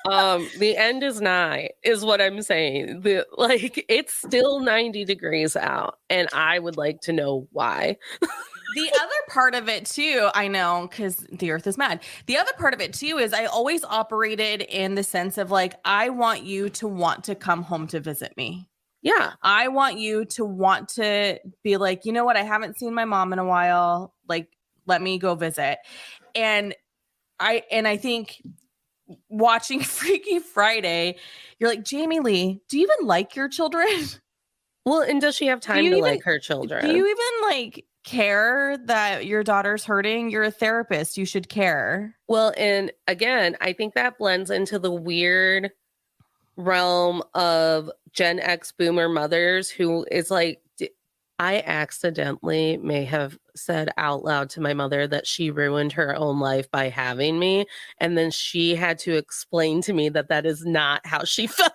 The end is nigh, is what I'm saying. It's still 90 degrees out, and I would like to know why. The other part of it too, I know, because the earth is mad. The other part of it too is I always operated in the sense of like, I want you to want to come home to visit me. Yeah. I want you to want to be like, you know what? I haven't seen my mom in a while. Like, let me go visit. And I think watching Freaky Friday, you're like, Jamie Lee, do you even like your children? Well, and does she have time to like her children? Do you even like care that your daughter's hurting? You're a therapist. You should care. Well, and again, I think that blends into the weird realm of Gen X boomer mothers who is like, I accidentally may have said out loud to my mother that she ruined her own life by having me. And then she had to explain to me that that is not how she felt.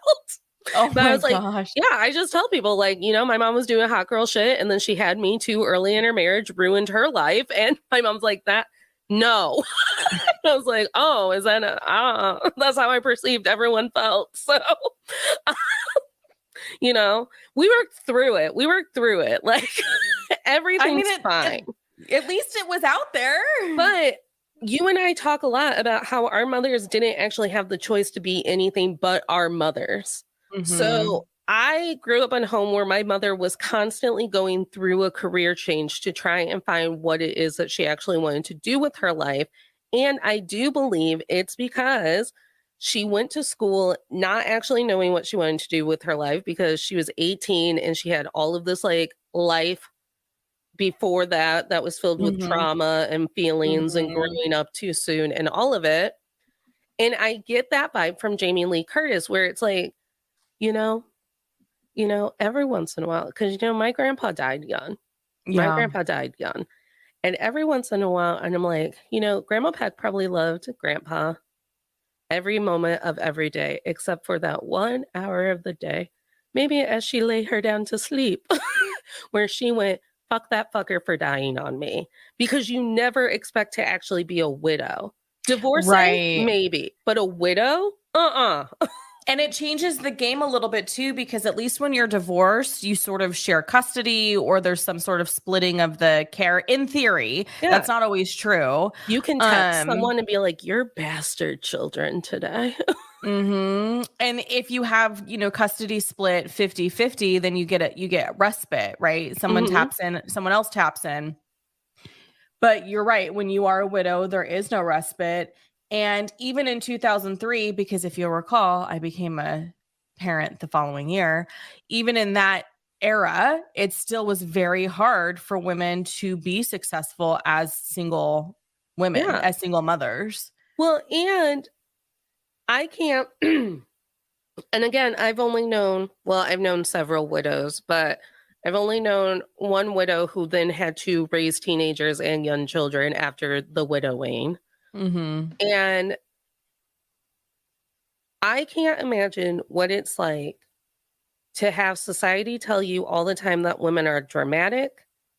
Oh but I was my like, gosh. yeah, I just tell people like, my mom was doing hot girl shit. And then she had me too early in her marriage, ruined her life. And my mom's like, that. No. I was like, oh, is that that's how I perceived everyone felt. So, we worked through it. Like everything's fine. At least it was out there. But you and I talk a lot about how our mothers didn't actually have the choice to be anything but our mothers. Mm-hmm. So I grew up in a home where my mother was constantly going through a career change to try and find what it is that she actually wanted to do with her life. And I do believe it's because she went to school not actually knowing what she wanted to do with her life because she was 18 and she had all of this like life before that was filled with trauma and feelings and growing up too soon and all of it. And I get that vibe from Jamie Lee Curtis where it's like, every once in a while, because, my grandpa died young. Yeah. My grandpa died young. And every once in a while, and I'm like, Grandma Peck probably loved Grandpa every moment of every day, except for that 1 hour of the day. Maybe as she lay her down to sleep, where she went, fuck that fucker for dying on me. Because you never expect to actually be a widow. Divorcing, right. Maybe. But a widow? And it changes the game a little bit too, because at least when you're divorced, you sort of share custody or there's some sort of splitting of the care. In theory, that's not always true. You can text someone and be like, you're bastard children today. And if you have, custody split 50-50, then you get respite, right? Someone taps in, someone else taps in. But you're right. When you are a widow, there is no respite. And even in 2003, because if you'll recall, I became a parent the following year, even in that era, it still was very hard for women to be successful as single women, as single mothers. Well, and I can't, and again, I've known several widows, but I've only known one widow who then had to raise teenagers and young children after the widowing. And I can't imagine what it's like to have society tell you all the time that women are dramatic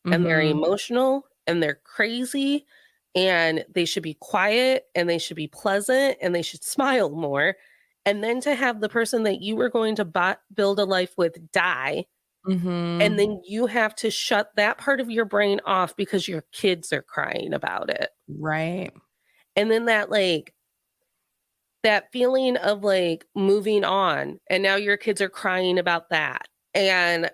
and they're emotional and they're crazy and they should be quiet and they should be pleasant and they should smile more. And then to have the person that you were going to build a life with die. And then you have to shut that part of your brain off because your kids are crying about it. Right. And then that feeling of like moving on and now your kids are crying about that. And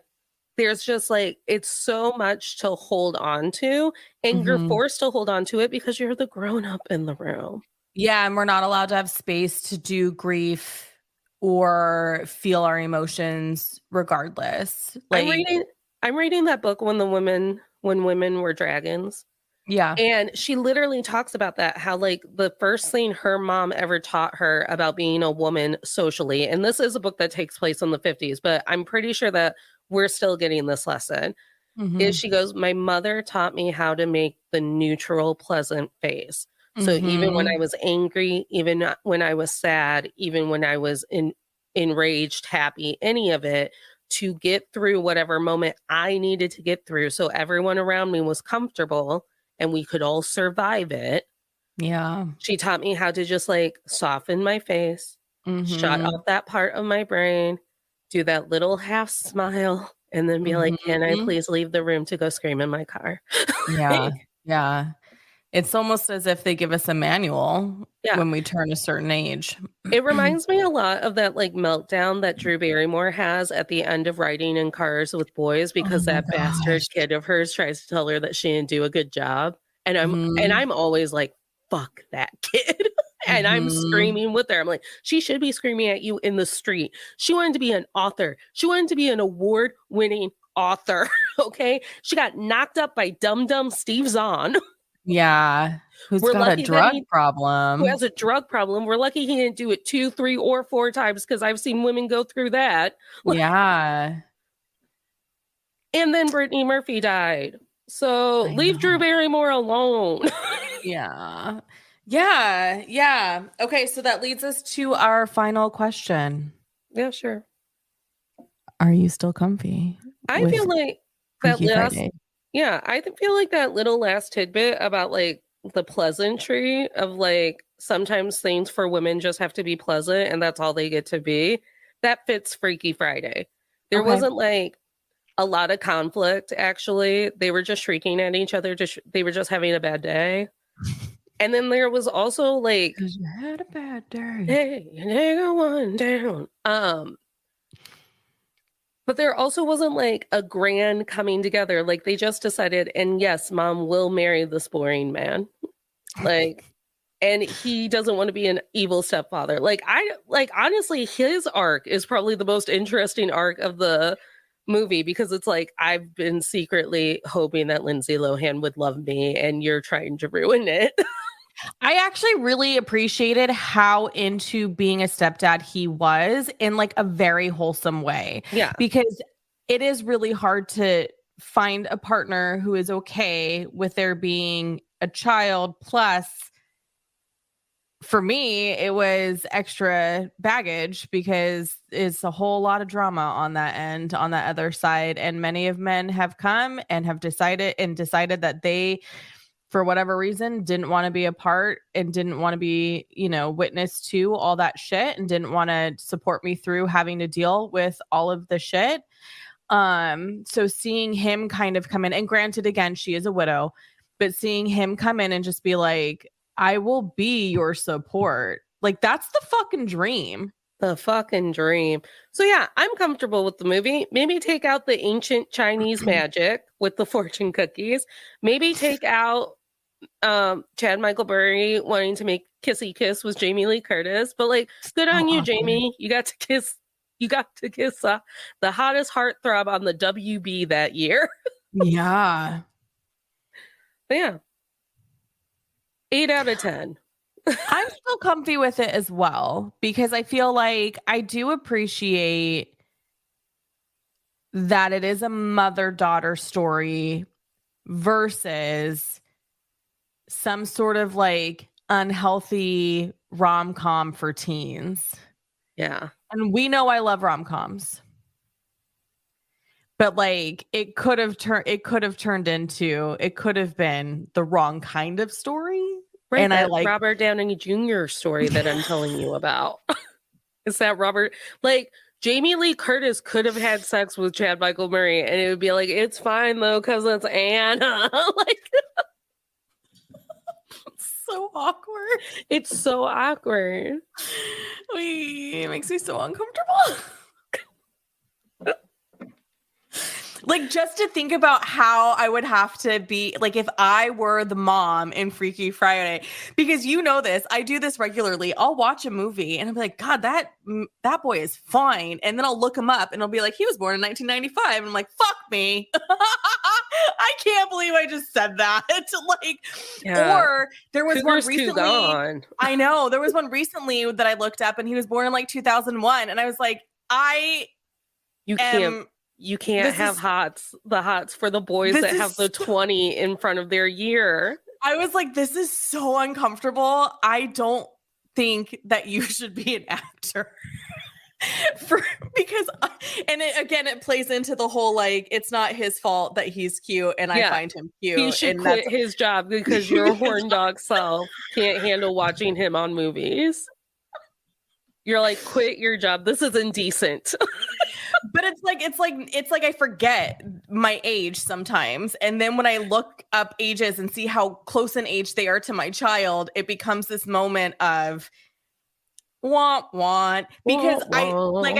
there's just like, it's so much to hold on to and you're forced to hold on to it because you're the grown up in the room. Yeah. And we're not allowed to have space to do grief or feel our emotions regardless. I'm reading that book when women were dragons. Yeah. And she literally talks about that, how, like, the first thing her mom ever taught her about being a woman socially, and this is a book that takes place in the 50s, but I'm pretty sure that we're still getting this lesson, is Mhm. she goes, "My mother taught me how to make the neutral, pleasant face. So even when I Mhm. was angry, even when I was sad, even when I was enraged, happy, any of it, to get through whatever moment I needed to get through so everyone around me was comfortable and we could all survive it. Yeah. She taught me how to just, like, soften my face, shut Mhm. off that part of my brain, do that little half smile, and then be like, 'Can I Mhm. please leave the room to go scream in my car?'" Yeah. Like, Yeah. It's almost as if they give us a manual yeah. when we turn a certain age. It reminds me a lot of that, like, meltdown that Drew Barrymore has at the end of Riding in Cars with Boys Oh because my that bastard gosh. kid of hers tries to tell her that she didn't do a good job, and Mhm. I'm always like, "Fuck that kid," and I'm Mhm. screaming with her. I'm like, "She should be screaming at you in the street." She wanted to be an author. She wanted to be an award-winning author, okay? She got knocked up by dumb Steve Zahn. Yeah. Who's We're got a lucky that drug he who problem. has a drug problem. We're lucky he didn't do it 2, 3, or 4 times because I've seen women go through that. Yeah. And then Brittany Murphy died. So I leave Drew know. Barrymore alone. Yeah. Yeah. Yeah. Okay, so that leads us to our final question. Yeah, sure. Are you still comfy I with feel like that Freaky last Friday? yeah, feel like that little last tidbit about, like, the pleasantry of, like, sometimes things for women just have to be pleasant and that's all they get to be, that fits Freaky Friday. There Okay. wasn't, like, a lot of conflict, actually. They were just shrieking at each other, just they were just having a bad day. And then there was also, like, 'Cause you had a bad day. "Hey, nigga, one down." But there also wasn't, like, a grand coming together, like, they just decided, and yes, mom will marry this boring man. Like, and he doesn't wanna be an evil stepfather. Like, honestly, his arc is probably the most interesting arc of the movie because it's like, I've been secretly hoping that Lindsay Lohan would love me, and you're trying to ruin it. I actually really appreciated how into being a stepdad he was in like a very wholesome way Yeah. because it is really hard to find a partner who is okay with there being a child. Plus, for me, it was extra baggage because it's a whole lot of drama on that end, on that other side. And many of men have come and have decided that they, for whatever reason, didn't want to be a part and didn't want to be, witness to all that shit and didn't want to support me through having to deal with all of the shit. So seeing him kind of come in, and granted, again, she is a widow, but seeing him come in and just be like, I will be your support. Like, that's the fucking dream. The fucking dream. So, yeah, I'm comfortable with the movie. Maybe take out the ancient Chinese magic with the fortune cookies. Maybe take out Chad Michael Murray wanting to make kissy kiss with Jamie Lee Curtis, but, like, good So on you, awkward. Jamie. You got to kiss the hottest heartthrob on the WB that year. Yeah. But yeah, 8 out of 10. I'm still comfy with it as well because I feel like I do appreciate that it is a mother-daughter story versus some sort of like unhealthy rom-com for teens. Yeah. And we know I love rom-coms. But like it could have been the wrong kind of story. Right, And I that like Robert Downey Jr. story that I'm telling you about. Is that Robert like, Jamie Lee Curtis could have had sex with Chad Michael Murray, and it would be like, "It's fine, though, because it's Anna." Like, so awkward. it's so awkward. It makes me so uncomfortable. Like, just to think about how I would have to be, like, if I were the mom in Freaky Friday, because you know this, I do this regularly. I'll watch a movie and I'll be like, God, that boy is fine. And then I'll look him up and I'll be like, he was born in 1995. And I'm like, fuck me. I can't believe I just said that. Like, Yeah. or there was one Cougar's too recently. gone. I know there was one recently that I looked up and he was born in like 2001. And I was like, You can't have the hots for the boys that have the 20 in front of their year. I was like, this is so uncomfortable. I don't think that you should be an actor. It plays into the whole, like, it's not his fault that he's cute and I find him cute. He should quit his job because your horn dog self can't handle watching him on movies. You're like, quit your job. This is indecent. But it's like I forget my age sometimes. And then when I look up ages and see how close in age they are to my child, it becomes this moment of want because I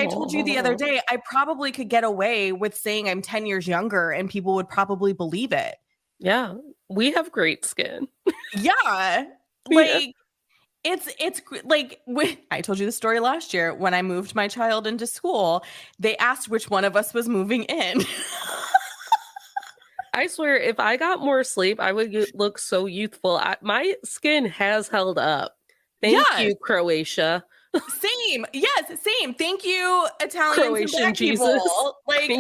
told you the other day, I probably could get away with saying I'm 10 years younger and people would probably believe it. Yeah. We have great skin. Yeah. Like, it's like, I told you the story last year when I moved my child into school, they asked which one of us was moving in. I swear, if I got more sleep, I would look so youthful. My skin has held up. Thank you, Croatia. Same. Yes, same. Thank you, Italians Croatian and Black Jesus. people. Like,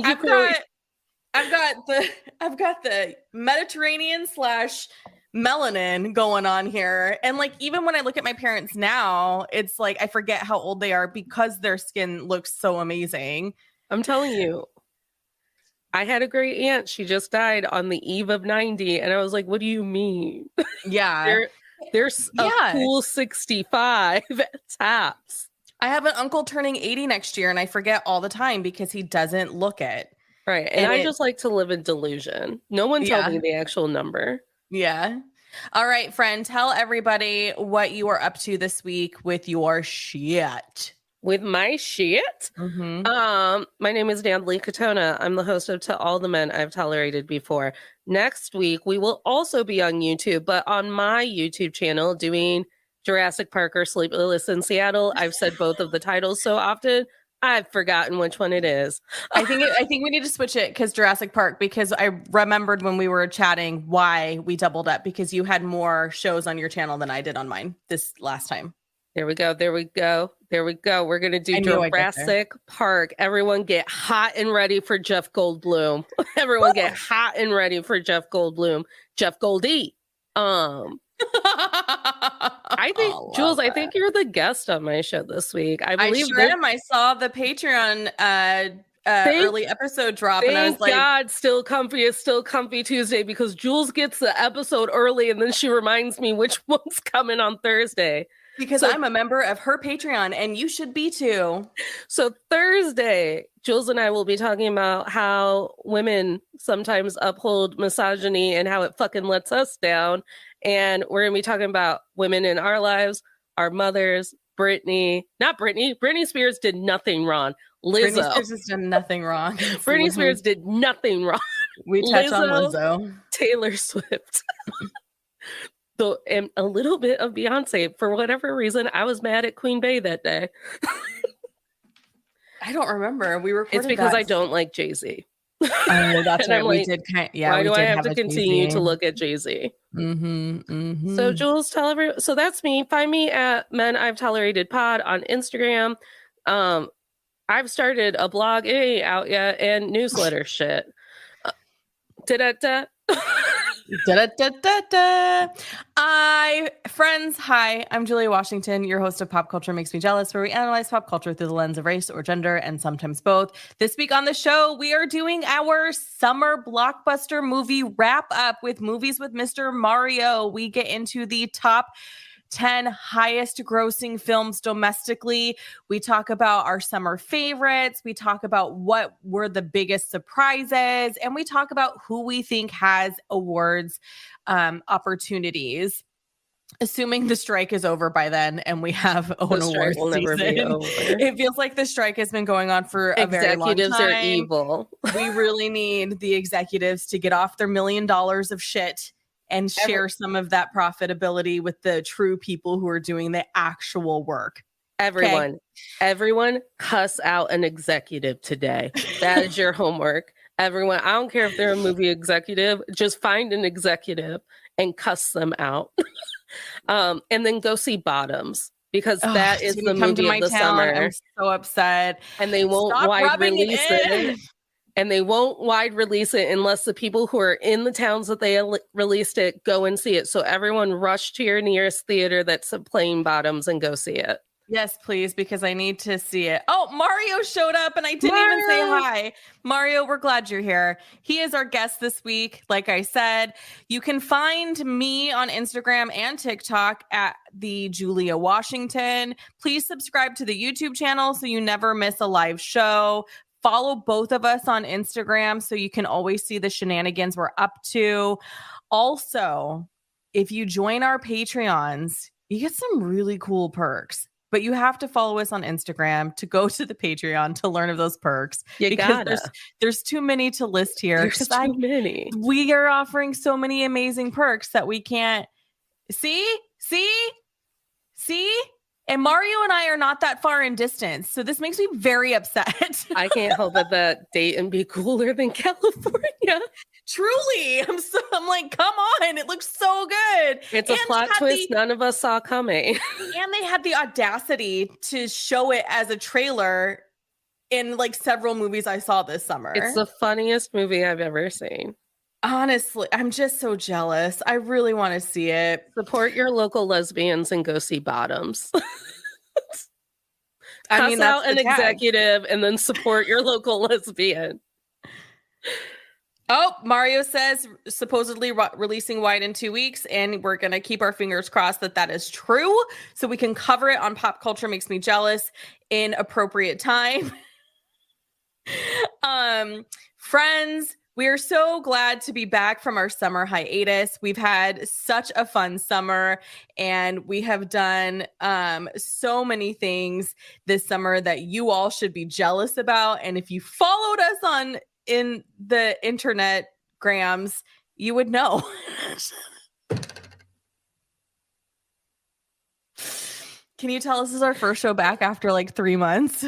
I've got the Mediterranean / melanin going on here. And like, even when I look at my parents now, it's like I forget how old they are because their skin looks so amazing. I'm telling you, I had a great aunt. She just died on the eve of 90. And I was like, what do you mean? Yeah. There's a cool 65 taps. I have an uncle turning 80 next year and I forget all the time because he doesn't look it. Right. And I just like to live in delusion. No one tell me the actual number. Yeah. All right, friend, tell everybody what you are up to this week with your shit. With my shit? Mm-hmm. My name is Natalie Katona. I'm the host of To All the Men I've Tolerated Before. Next week, we will also be on YouTube, but on my YouTube channel doing Jurassic Park or Sleepless in Seattle. I've said both of the titles so often, I've forgotten which one it is. I think we need to switch it because Jurassic Park, because I remembered when we were chatting why we doubled up, because you had more shows on your channel than I did on mine this last time. There we go. We're going to do Jurassic Park. Everyone get hot and ready for Jeff Goldblum. Everyone get hot and ready for Jeff Goldblum. Jeff Goldie. I think, Jules, I think you're the guest on my show this week. I believe I sure am. I saw the Patreon early episode drop, and I was like, God, still comfy Tuesday, because Jules gets the episode early and then she reminds me which one's coming on Thursday. Because I'm a member of her Patreon and you should be too. So Thursday, Jules and I will be talking about how women sometimes uphold misogyny and how it fucking lets us down. And we're going to be talking about women in our lives, our mothers, Britney Spears did nothing wrong. Lizzo. Britney Spears has done nothing wrong. Britney Spears did nothing wrong. We touch on Lizzo. Taylor Swift. And a little bit of Beyonce. For whatever reason, I was mad at Queen Bey that day. I don't remember. We recorded. It's because I don't like Jay-Z. Oh, that's right. We did kind of, why do I have to continue to look at Jay-Z? So Jules, tell everyone. So that's me. Find me at Men I've Tolerated Pod on Instagram. I've started a blog. It ain't out yet, and newsletter shit. Friends, hi, I'm Julia Washington, your host of Pop Culture Makes Me Jealous, where we analyze pop culture through the lens of race or gender, and sometimes both. This week on the show, we are doing our summer blockbuster movie wrap up with Movies with Mr. Mario. We get into the top 10 highest grossing films domestically. We talk about our summer favorites. We talk about what were the biggest surprises, and we talk about who we think has awards opportunities. Assuming the strike is over by then and we have The own strike awards will never be season. over. It feels like the strike has been going on for a very long Executives are time. evil. We really need the executives to get off their $1 million of shit and share some of that profitability with the true people who are doing the actual work. Everyone cuss out an executive today. That is your homework. Everyone, I don't care if they're a movie executive, just find an executive and cuss them out. And then go see Bottoms, because that is the movie of the summer. I'm so upset. And they won't wide release it. And they won't wide release it unless the people who are in the towns that they released it go and see it. So everyone rush to your nearest theater that's playing Bottoms and go see it. Yes, please, because I need to see it. Oh, Mario showed up and I didn't even say hi. Mario, we're glad you're here. He is our guest this week. Like I said, you can find me on Instagram and TikTok at the Julia Washington. Please subscribe to the YouTube channel so you never miss a live show. Follow both of us on Instagram so you can always see the shenanigans we're up to. Also, if you join our Patreons, you get some really cool perks. But you have to follow us on Instagram to go to the Patreon to learn of those perks. There's too many to list here. There's too many. We are offering so many amazing perks that we can't see. And Mario and I are not that far in distance. So this makes me very upset. I can't help but that Dayton be cooler than California. Truly. I'm like, come on. It looks so good. It's a plot twist none of us saw coming. And they had the audacity to show it as a trailer in like several movies I saw this summer. It's the funniest movie I've ever seen. Honestly, I'm just so jealous. I really want to see it. Support your local lesbians and go see Bottoms. I mean, that's an executive and then support your local lesbian. Oh, Mario says supposedly releasing Wide in 2 weeks, and we're going to keep our fingers crossed that is true so we can cover it on Pop Culture Makes Me Jealous in appropriate time. Friends, we are so glad to be back from our summer hiatus. We've had such a fun summer, and we have done so many things this summer that you all should be jealous about. And if you followed us in the internet grams, you would know. Can you tell us this is our first show back after like 3 months?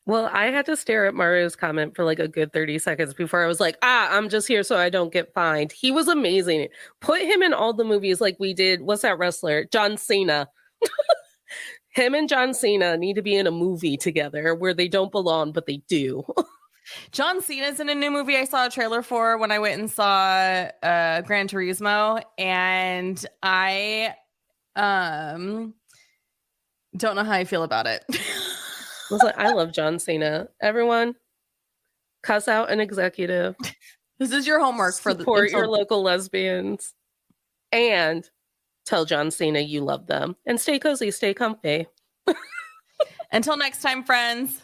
Well, I had to stare at Mario's comment for like a good 30 seconds before I was like, I'm just here so I don't get fined. He was amazing. Put him in all the movies like we did. What's that wrestler? John Cena. Him and John Cena need to be in a movie together where they don't belong, but they do. John Cena's in a new movie I saw a trailer for when I went and saw Gran Turismo, and I don't know how I feel about it. Listen, I love John Cena. Everyone, cuss out an executive. This is your homework for support your local lesbians, and tell John Cena you love them. And stay cozy, stay comfy. Until next time, friends.